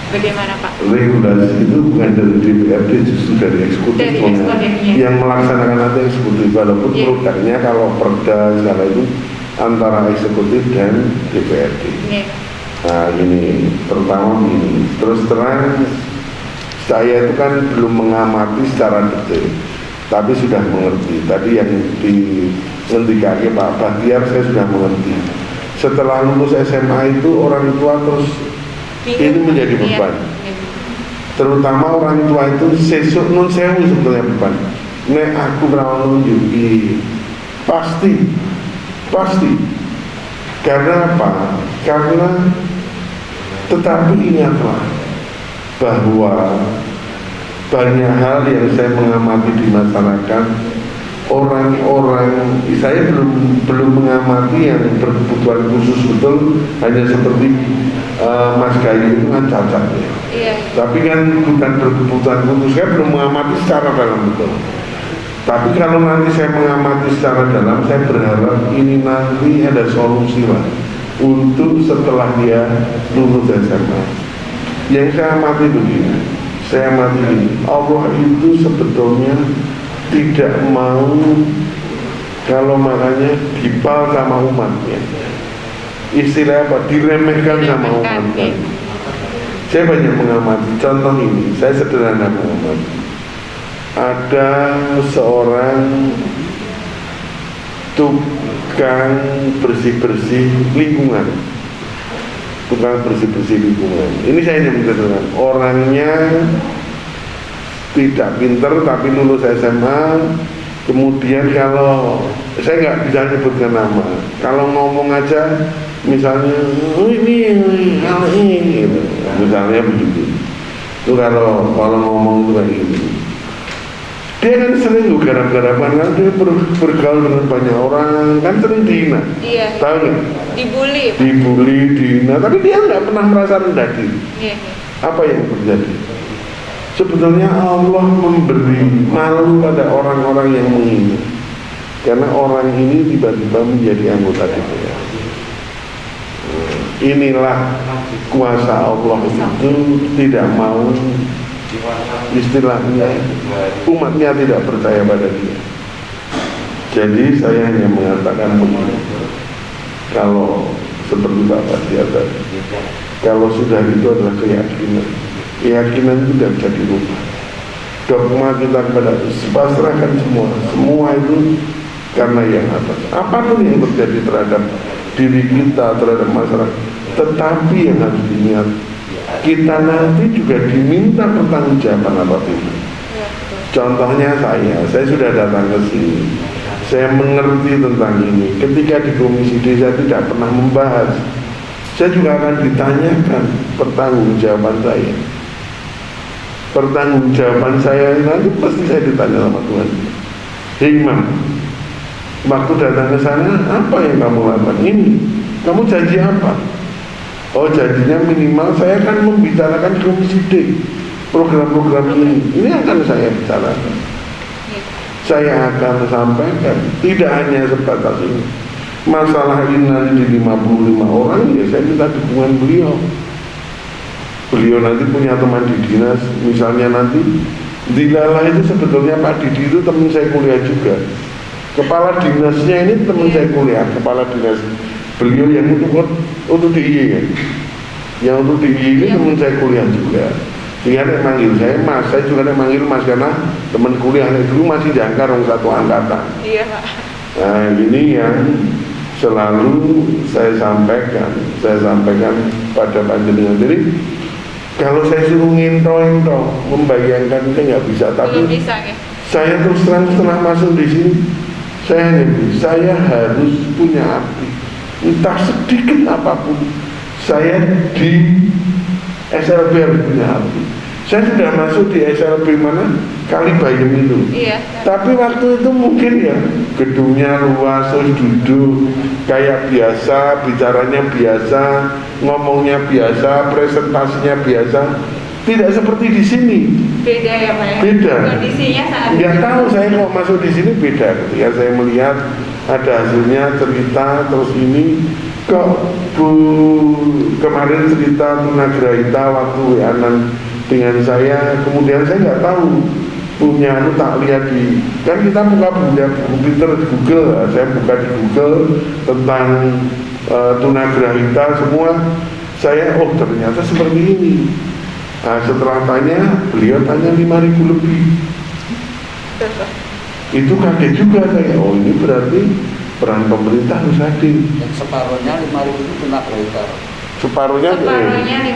Bagaimana Pak? Regulasi itu bukan dari DPRD, justru dari eksekutif. Yang melaksanakan nanti eksekutif, walaupun produknya kalau perda segala itu antara eksekutif dan DPRD. Nah ini pertama ini, terus terang saya itu kan belum mengamati secara detail, tapi sudah mengerti. Tadi yang dihentikan Pak Bahtiar saya sudah mengerti. Setelah lulus SMA itu orang tua terus ini menjadi beban. Terutama orang tua itu sesuk nun sewu sebetulnya beban. Nek aku berawal nunjuki pasti. Karena apa? Karena tetapi ingatlah bahwa banyak hal yang saya mengamati di masyarakat, orang-orang saya belum mengamati yang berkebutuhan khusus betul, hanya seperti Mas Gayu itu kan cacat ya. Iya. Tapi kan bukan berkebutuhan khusus, saya belum mengamati secara dalam betul. Tapi kalau nanti saya mengamati secara dalam, saya berharap ini nanti ada solusi lah untuk setelah dia lulus SMA. Yang saya amati begini, Allah itu sebetulnya tidak mau kalau makanya dipal sama umatnya. Istilah apa? Diremehkan sama umatnya. Saya banyak mengamati. Contoh ini, saya sederhana mengamati. Ada seorang tukang bersih-bersih lingkungan. Tukang bersih-bersih lingkungan. Ini saya nyebutkan, orangnya tidak pinter tapi lulus SMA. Kemudian kalau saya nggak bisa nyebutkan nama, kalau ngomong aja misalnya oh ini gitu. Misalnya begitu. Itu kalau ngomong itu kayak gitu. Dia kan sering garap-garapan, kan dia bergaul dengan banyak orang, kan sering dihina. Iya. Tahu nggak? Dibully, dihina, tapi dia nggak pernah merasa rendah diri. Iya. Apa yang terjadi? Sebetulnya Allah memberi malu pada orang-orang yang menghina, karena orang ini tiba-tiba menjadi anggota DPR. Inilah kuasa Allah itu tidak mau, istilahnya umatnya tidak percaya pada dia. Jadi saya hanya mengatakan begini, kalau seperti Bapak tadi, kalau sudah itu adalah keyakinan itu tidak bisa dirubah. Dogma kita kepada pasrahkan semua itu karena yang atas. Apapun yang terjadi terhadap diri kita, terhadap masyarakat, tetapi yang harus diingat, kita nanti juga diminta pertanggungjawaban apapun. Contohnya saya sudah datang ke sini, saya mengerti tentang ini. Ketika di Komisi D saya tidak pernah membahas, saya juga akan ditanyakan pertanggungjawaban saya. Pertanggungjawaban saya nanti pasti saya ditanya sama Tuhan. Hikmah, waktu datang ke sana apa yang kamu lakukan? Ini, kamu janji apa? Oh, janjinya minimal saya akan membicarakan Komisi D, program-program ini akan saya bicarakan. Saya akan sampaikan, tidak hanya sebatas ini. Masalah ini nanti di 55 orang, ya saya minta dukungan beliau. Beliau nanti punya teman di dinas, misalnya nanti Dilala itu sebetulnya Pak Didi itu teman saya kuliah juga. Kepala dinasnya ini teman saya kuliah, kepala dinas beliau yang untuk DIY ya. Yang untuk DIY ini teman saya kuliah juga. Sehingga dia manggil saya Mas, saya juga dia manggil Mas karena teman kuliah dulu masih jangkar satu angkatan. Iya Pak. Nah ini yang selalu saya sampaikan pada panjenengan. Jadi kalau saya suruh nginto membayangkan itu nggak bisa, tapi bisa, ya? Saya terus terang setelah masuk di sini, saya harus punya api, entah sedikit apapun. Saya di SLB harus punya api. Saya sudah masuk di SLB mana? Kalibayem itu. Iya. Tapi waktu itu mungkin ya gedungnya luas, terus duduk kayak biasa, bicaranya biasa, ngomongnya biasa, presentasinya biasa. Tidak seperti di sini. Beda ya Pak ya? Beda. Kondisinya sangat Nggak tahu saya kok masuk di sini beda. Ketika saya melihat ada hasilnya cerita, terus ini kok Bu kemarin cerita Tunagrahita waktu WA-an dengan saya, kemudian saya nggak tahu punya tak lihat di, kan kita buka komputer di Google, saya buka di Google tentang Tunagrahita semua, saya oh ternyata seperti ini. Nah, setelah tanya, beliau tanya 5.000 lebih. Itu kaget juga saya. Oh ini berarti peran pemerintah harus hadir. Dan separuhnya 5.000 itu Tunagrahita. Separuhnya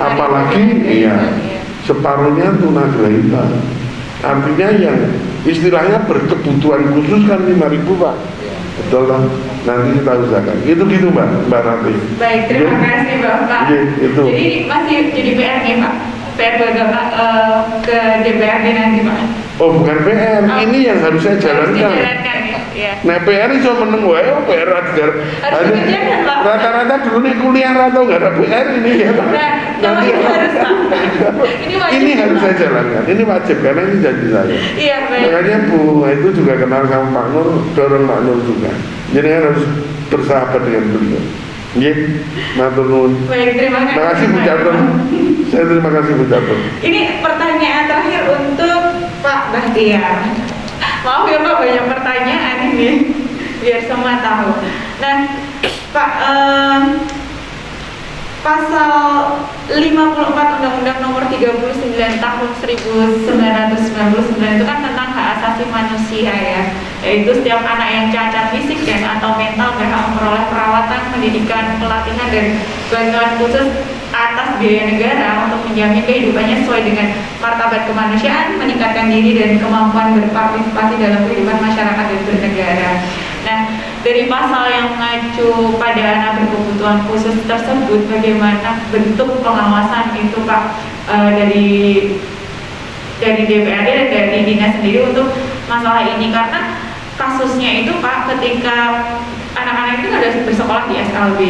apalagi iya. Separuhnya Tunagrahita. Artinya yang istilahnya berkebutuhan khusus kan 5.000 Pak. Ya. Betul kan? Nanti kita usahakan. Itu gitu Mbak Rati. Baik, terima kasih Bapak. Itu. Jadi masih jadi PR nih Pak. PR Bapak ke DPRD nanti Pak. Oh bukan PR, ini yang harus saya jalankan. Dijalankan ya. Nah PR itu meneng wae, PR agar rata-rata dulu nih kuliah atau nggak ada PR ini ya Pak. Nah, Nanti harus Pak. Ini harus saya jalankan. Ini wajib karena ini janji saya. Iya baik. Makanya Bu itu juga kenal sama Pak Nur, dorong Pak Nur juga. Jadi kan harus bersahabat dengan beliau. Nggih, matur nuwun. Baik, terima kasih. Terima kasih Bu Jatun. Saya terima kasih Bu Jatun. Ini pertanyaan terakhir untuk Pak Bahtiar. Maaf ya Pak, banyak pertanyaan ini biar semua tahu. Nah, Pak, pasal 54 Undang-Undang 39 tahun 1999 itu kan tentang hak asasi manusia ya, yaitu setiap anak yang cacat fisik dan atau mental berhak memperoleh perawatan, pendidikan, pelatihan dan bantuan khusus atas biaya negara untuk menjamin kehidupannya sesuai dengan martabat kemanusiaan, meningkatkan diri dan kemampuan berpartisipasi dalam kehidupan masyarakat dan bernegara. Nah, dari pasal yang mengacu pada anak berkebutuhan khusus tersebut, bagaimana bentuk pengawasan itu Pak, dari DPRD dan dari dinas sendiri untuk masalah ini? Karena kasusnya itu Pak, ketika anak-anak itu ada bersekolah di SLB,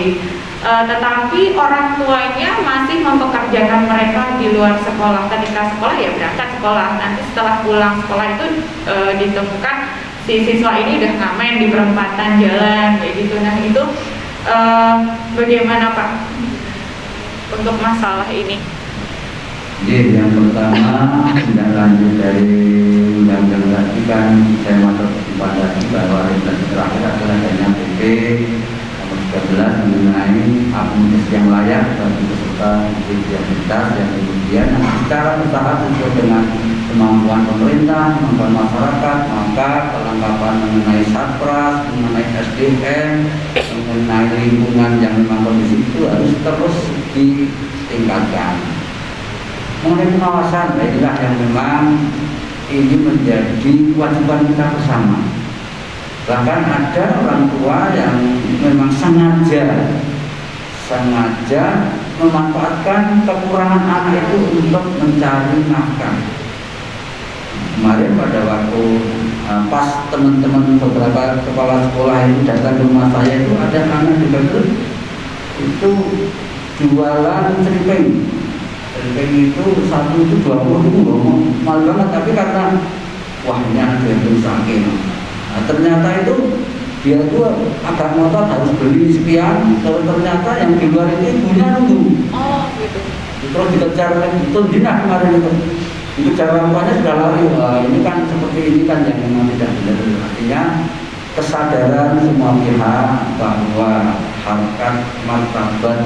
tetapi orang tuanya masih mempekerjakan mereka di luar sekolah. Ketika sekolah ya berangkat sekolah, nanti setelah pulang sekolah itu ditemukan si siswa ini udah ngamen di perempatan jalan kayak gitu. Nah itu bagaimana Pak untuk masalah ini? Jadi yang pertama, tindak lanjut dari undang-undang tadi kan saya masuk pada bahwa regulasi terakhir adalah adanya PP nomor 13 mengenai akomodasi yang layak bagi peserta disabilitas yang kemudian secara bertahap sesuai dengan kemampuan pemerintah, kemampuan masyarakat, maka kelengkapan mengenai satpras, mengenai SDM, mengenai lingkungan yang memang kondisi itu harus terus ditingkatkan. Mengenai pengawasan, inilah yang memang ini menjadi kewajiban kita bersama. Bahkan ada orang tua yang memang sengaja memanfaatkan kekurangan anak itu untuk mencari nafkah. Kemarin pada waktu pas teman-teman beberapa kepala sekolah itu datang ke rumah saya, itu ada anak di Bogor itu jualan ceripeng. Ceripeng itu satu itu 20.000, mahal banget, tapi karena wahnya dia itu sakit. Nah, ternyata itu dia itu agak ngotot harus beli sekian, ternyata yang di luar itu ibunya nunggu. Oh gitu. Terus dikejar itu dinas kemarin itu cara rupanya sudah lari. Ini kan seperti ini kan yang memang tidak benar. Artinya kesadaran semua pihak bahwa harkat martabat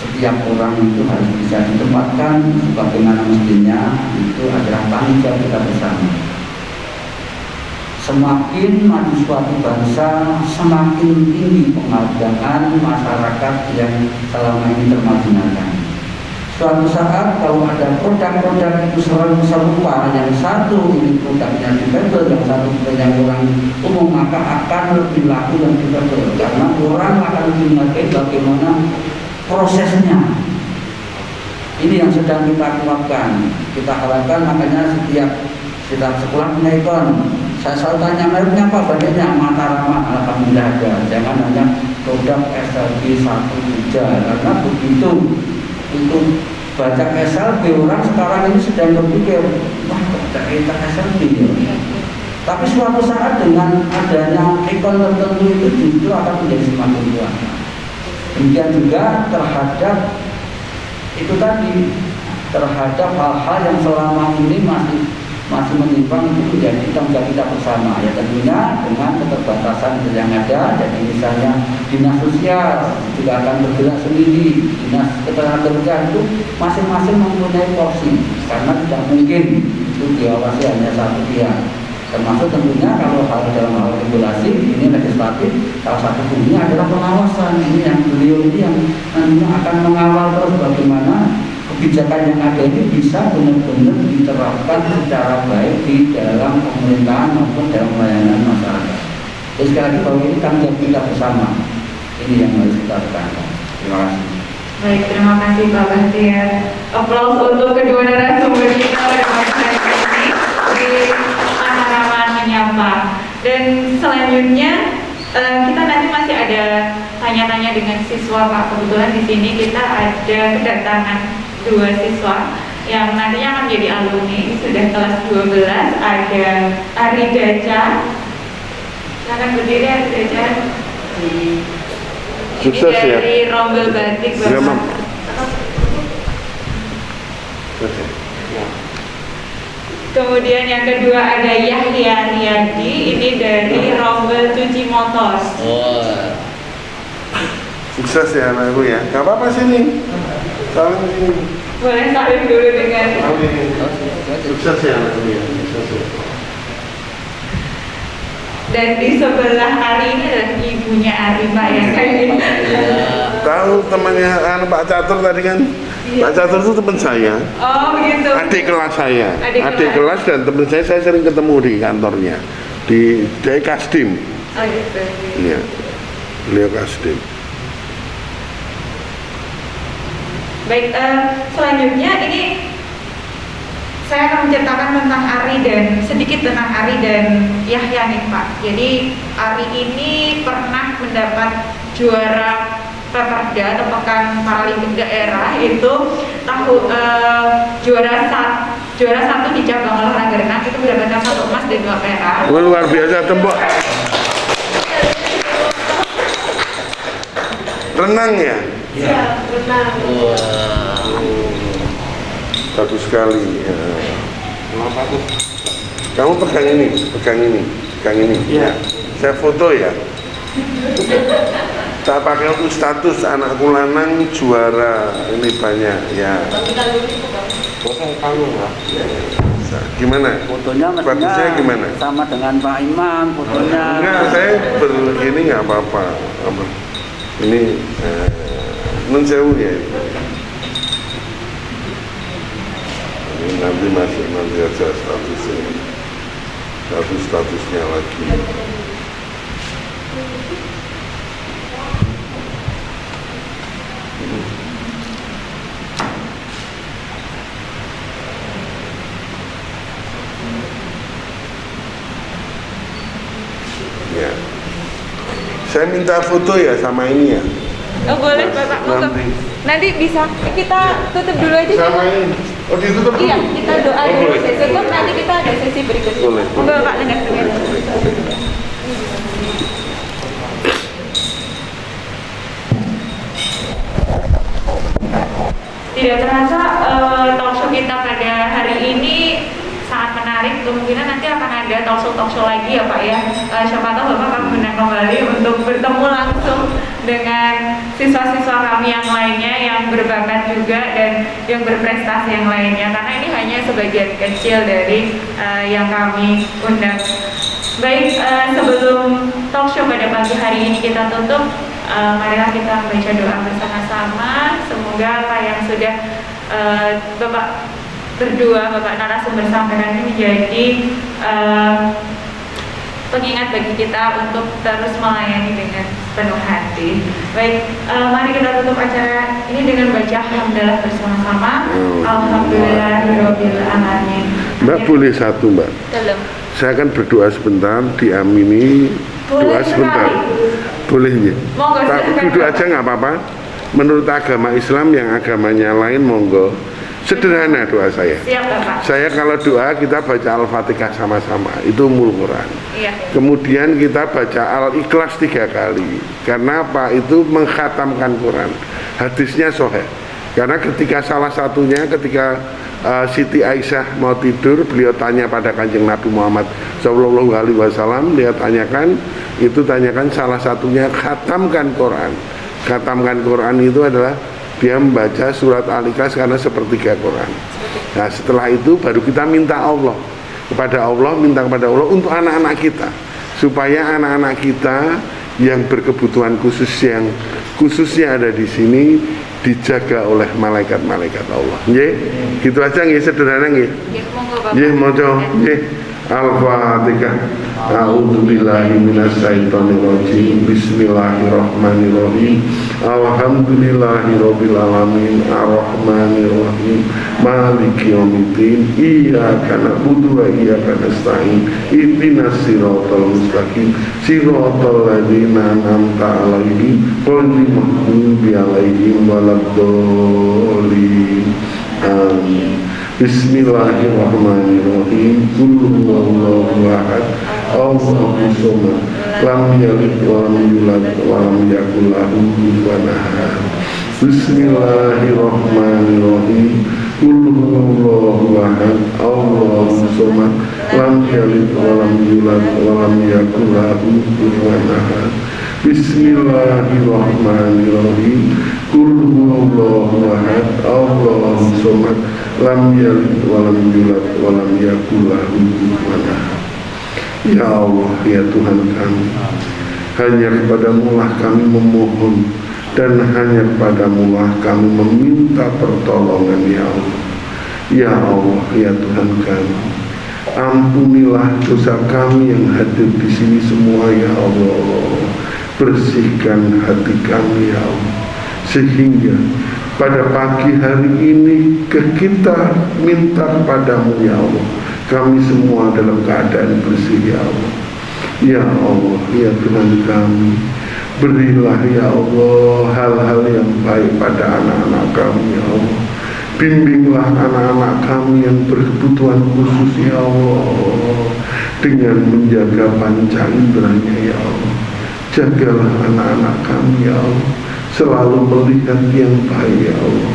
setiap orang itu harus bisa ditempatkan sebagaimana mestinya, itu adalah tanggung jawab kita bersama. Semakin maju suatu bangsa, semakin tinggi penghargaan masyarakat yang selama ini termarginalkan. Suatu saat kalau ada produk-produk itu serupa, yang satu ini produknya difabel, yang satu yang orang umum, maka akan lebih laku dan difabel, karena orang akan menghargai bagaimana prosesnya. Ini yang sedang kita kuatkan. Kita harapkan makanya setiap sekolah punya ikon. Saya selalu tanya mereknya apa, badannya Mataraman, alhamdulillah ada. Jangan hanya produk SLB 1 saja, karena begitu itu baca SLB, orang sekarang ini sedang berpikir, wah baca SLB ya. Tapi suatu saat dengan adanya ikon tertentu itu justru akan menjadi semakin kuat. Demikian juga terhadap itu tadi, terhadap hal-hal yang selama ini masih menyimpang, itu menjadi tanggung jawab kita bersama. Ya tentunya dengan keterbatasan yang ada. Jadi misalnya dinas sosial juga akan bergerak sendiri, dinas ketenagakerjaan itu masing-masing mempunyai porsi, karena tidak mungkin itu diawasi hanya satu pihak. Termasuk tentunya kalau dalam hal regulasi ini legislatif, salah satu fungsinya adalah pengawasan. Ini yang beliau ini yang nantinya akan mengawal terus bagaimana kebijakan yang ada ini bisa benar-benar diterapkan secara baik di dalam pemerintahan maupun dalam pelayanan masyarakat. Jadi sekali lagi bahwa ini tanggung jawab kita bersama. Ini yang harus kita lakukan. Terima kasih. Baik, terima kasih Pak Bahtiar. Aplaus untuk kedua narasumber kita pada pagi hari ini di Mataraman Menyapa. Dan selanjutnya kita nanti masih ada tanya-tanya dengan siswa Pak. Kebetulan di sini kita ada kedatangan 2 siswa yang nantinya akan menjadi alumni, sudah kelas 12. Ada Ari Daca. Silakan berdiri Ari Daca. Sukses ini ya. dari Rombel Batik Bapak. Ya, Mam. Kemudian yang kedua ada Yahya Riyadi, ini dari Rombel Cuci Motor. Sukses ya anakku ya. Gak apa-apa sini. Salam sini. Boleh saling dulu dengan Sukses ya anaknya. Sukses ya. dan di sebelah Ari ini adalah ibunya Ari Pak ya kayak gini. Tahu temannya Pak Catur tadi kan? Iya. Pak Catur itu teman saya. Oh begitu. Adik kelas saya. Adik kelas dan teman saya sering ketemu di kantornya. Di Kasdim. Oh gitu. Iya. Beliau Kasdim. Baik, selanjutnya ini saya akan menceritakan tentang Ari dan sedikit tentang Ari dan Yahya nih Pak. Jadi Ari ini pernah mendapat juara Peperda atau Pekan Paralimpik Daerah itu juara satu di cabang olahraga renang itu mendapatkan 1 emas dan 2 perak. Luar biasa tembok. Renang ya? Iya, renang. Bagus sekali. Ya. Kamu pegang ini. Iya. Saya foto ya. Tak pakai untuk status anakku lanang juara ini banyak ya. Gimana? Fotonya Bagusnya gimana? sama dengan Pak Imam fotonya. Enggak, saya begini nggak apa-apa. Ini nun sewu ya. Ini nanti masuk nanti aja statusnya lagi. Ya. Saya minta foto ya sama ini ya. Oh boleh Bapak, nanti bisa kita tutup dulu aja. Sama ini. Oh ditutup dulu? Iya, kita doa Oh, dulu, boleh. tutup nanti kita ada sesi berikutnya. Boleh. Monggo Bapak dengar. Tidak terasa talkshow kita pada hari ini sangat menarik. Kemungkinan nanti akan ada talkshow lagi ya Pak ya. Siapa tahu Bapak akan mengundang kembali untuk bertemu langsung dengan siswa-siswa kami yang lainnya yang berbakat juga dan yang berprestasi yang lainnya. Karena ini hanya sebagian kecil dari yang kami undang. Baik, sebelum talkshow pada pagi hari ini kita tutup, marilah kita membaca doa bersama-sama. Semoga apa yang sudah Bapak berdua, Bapak narasumber sampaikan ini menjadi pengingat bagi kita untuk terus melayani dengan penuh hati. Baik, mari kita tutup acara ini dengan baca alhamdulillah bersama-sama. Alhamdulillahirabbil alamin. Mbak boleh satu Mbak. Dalam. Saya akan berdoa sebentar, diamini doa Boleh sebentar. sekali. Boleh ya? Monggo, Tak, silakan, duduk Pak. aja nggak apa-apa. Menurut agama Islam yang agamanya lain monggo. Sederhana doa saya. Siap Bapak. Saya kalau doa kita baca Al-Fatihah sama-sama, itu Ummul Quran. Iya. Kemudian kita baca Al-Ikhlas 3 kali. Karena apa? Itu mengkhatamkan Quran. Hadisnya sahih. Karena ketika salah satunya ketika Siti Aisyah mau tidur, beliau tanya pada Kanjeng Nabi Muhammad Sallallahu Alaihi Wasallam, dia tanyakan salah satunya khatamkan Quran. Khatamkan Quran itu adalah dia membaca surat Al-Ikhlas karena sepertiga Quran. Nah setelah itu baru kita minta kepada Allah untuk anak-anak kita, supaya anak-anak kita yang berkebutuhan khusus yang khususnya ada di sini dijaga oleh malaikat-malaikat Allah. Nggih, gitu aja nggih, sederhana nggih. Ya, monggo Bapak. Nggih, maca nggih. Al-Fatihah. A'udzubillahi minasyaitonirrajim. Bismillahirrahmanirrahim. Alhamdulillahirabbil alamin. Arrahmanirrahim. Maliki yaumiddin. Iyyaka na'budu wa iyyaka nasta'in. Ihdinas siratal mustaqim. Siratal ladzina an'amta 'alaihim ghairil maghdubi 'alaihim waladdallin. Amin. Bismillahirrahmanirrahim. Qul huwallahu ahad. Allahu samad. Lam yalid wa lam yulad wa lam yakul lahu kufuwan ahad. Bismillahirrahmanirrahim. Qul huwallahu ahad. Allahu samad. Lam yalid wa lam yulad wa lam yakul lahu kufuwan ahad. Bismillahirrahmanirrahim. Qul huwallahu ahad, Allahus samad, lam yalid wa lam yulad wa lam yakul lahu kufuwan ahad. Ya Allah, ya Tuhan kami, hanya kepadamu lah kami memohon, dan hanya kepadamu lah kami meminta pertolongan, ya Allah. Ya Allah, ya Tuhan kami, ampunilah dosa kami yang hadir di sini semua, ya Allah. Bersihkan hati kami, ya Allah, sehingga pada pagi hari ini kita minta kepadamu, ya Allah, kami semua dalam keadaan bersih, ya Allah. Ya Allah, ya Tuhan kami, berilah, ya Allah, hal-hal yang baik pada anak-anak kami, ya Allah. Bimbinglah anak-anak kami yang berkebutuhan khusus, ya Allah, dengan menjaga panca inderanya, ya Allah. Jagalah anak-anak kami, ya Allah, selalu melihat yang baik, ya Allah,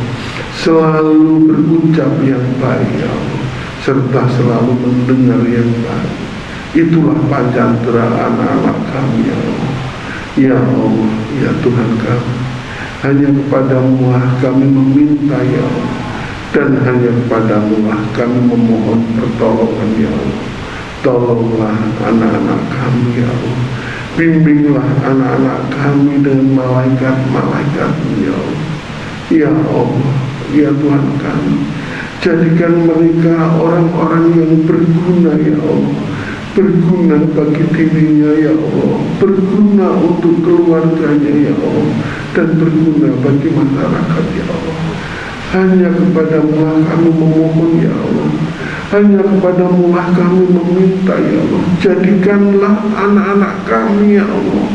selalu berucap yang baik, ya Allah, serta selalu mendengar yang baik. Itulah panjantera anak-anak kami, ya Allah. Ya Allah, ya Tuhan kami, hanya kepadamu lah kami meminta, ya Allah, dan hanya kepadamu lah kami memohon pertolongan, ya Allah. Tolonglah anak-anak kami, ya Allah. Bimbinglah anak-anak kami dengan malaikat-malaikat-Mu, ya Allah. Ya Allah, ya Tuhan kami, jadikan mereka orang-orang yang berguna, ya Allah. Berguna bagi dirinya, ya Allah, berguna untuk keluarganya, ya Allah, dan berguna bagi masyarakat, ya Allah. Hanya kepadamu lah kami memohon, ya Allah. Hanya kepadamu lah kami meminta, ya Allah. Jadikanlah anak-anak kami, ya Allah.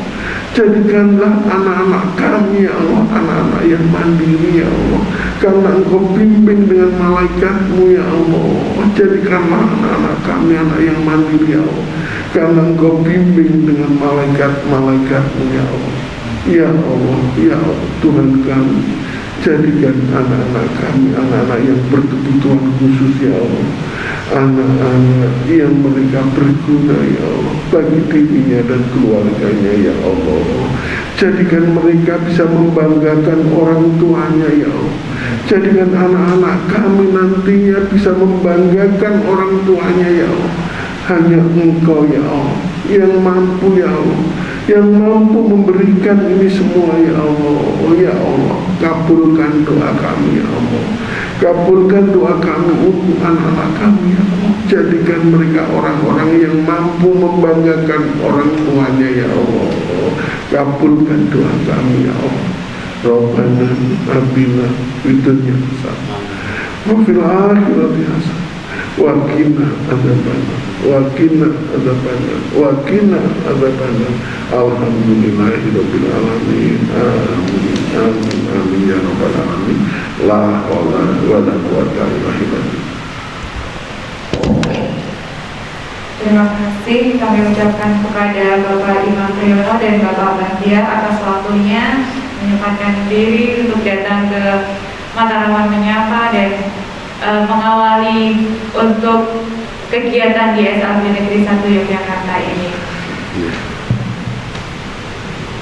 Jadikanlah anak-anak kami, ya Allah, anak-anak yang mandiri, ya Allah. Karena Engkau bimbing dengan malaikat-Mu, ya Allah. Jadikanlah anak-anak kami anak yang mandiri, ya Allah. Karena Engkau bimbing dengan malaikat-malaikat-Mu, ya Allah. Ya Allah, ya Allah, Tuhan kami, jadikan anak-anak kami anak-anak yang berkebutuhan khusus, ya Allah. Anak-anak yang mereka berguna, ya Allah, bagi dirinya dan keluarganya, ya Allah. Jadikan mereka bisa membanggakan orang tuanya, ya Allah. Jadikan anak-anak kami nantinya bisa membanggakan orang tuanya, ya Allah. Hanya Engkau, ya Allah, yang mampu, ya Allah, yang mampu memberikan ini semua, ya Allah. Oh ya Allah, kabulkan doa kami, ya Allah. Kabulkan doa kami untuk anak-anak kami, ya Allah. Jadikan mereka orang-orang yang mampu membanggakan orang tuanya, ya Allah. Kabulkan doa kami, ya Allah. Rabbana atina fid dunya hasanah wa fil akhirati hasanah wa qina adzabannar wa qina adzabannar wa qina adzabannar. Alhamdulillahirabbil alamin. Amin amin amin ya rabbal alamin. La haula wala quwwata illa billah. Terima kasih kami ucapkan kepada Bapak Imam Priyono dan Bapak Bahtiar atas waktunya menyempatkan diri untuk datang ke Mataraman Menyapa dan mengawali untuk kegiatan di SLB Negeri 1 Yogyakarta ini.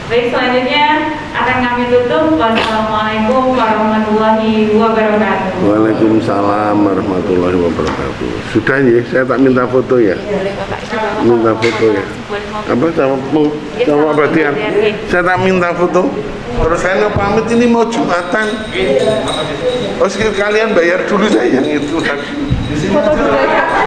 Baik, selanjutnya akan kami tutup. Wassalamualaikum warahmatullahi wabarakatuh. Waalaikumsalam warahmatullahi wabarakatuh. Sudah ya, saya tak minta foto ya. Minta foto ya. Apa sama Batian? Saya tak minta foto. Terus saya mau pamit, ini mau Jumatan. Oh, sekalian bayar dulu saya yang itu kan. Foto dulu aja.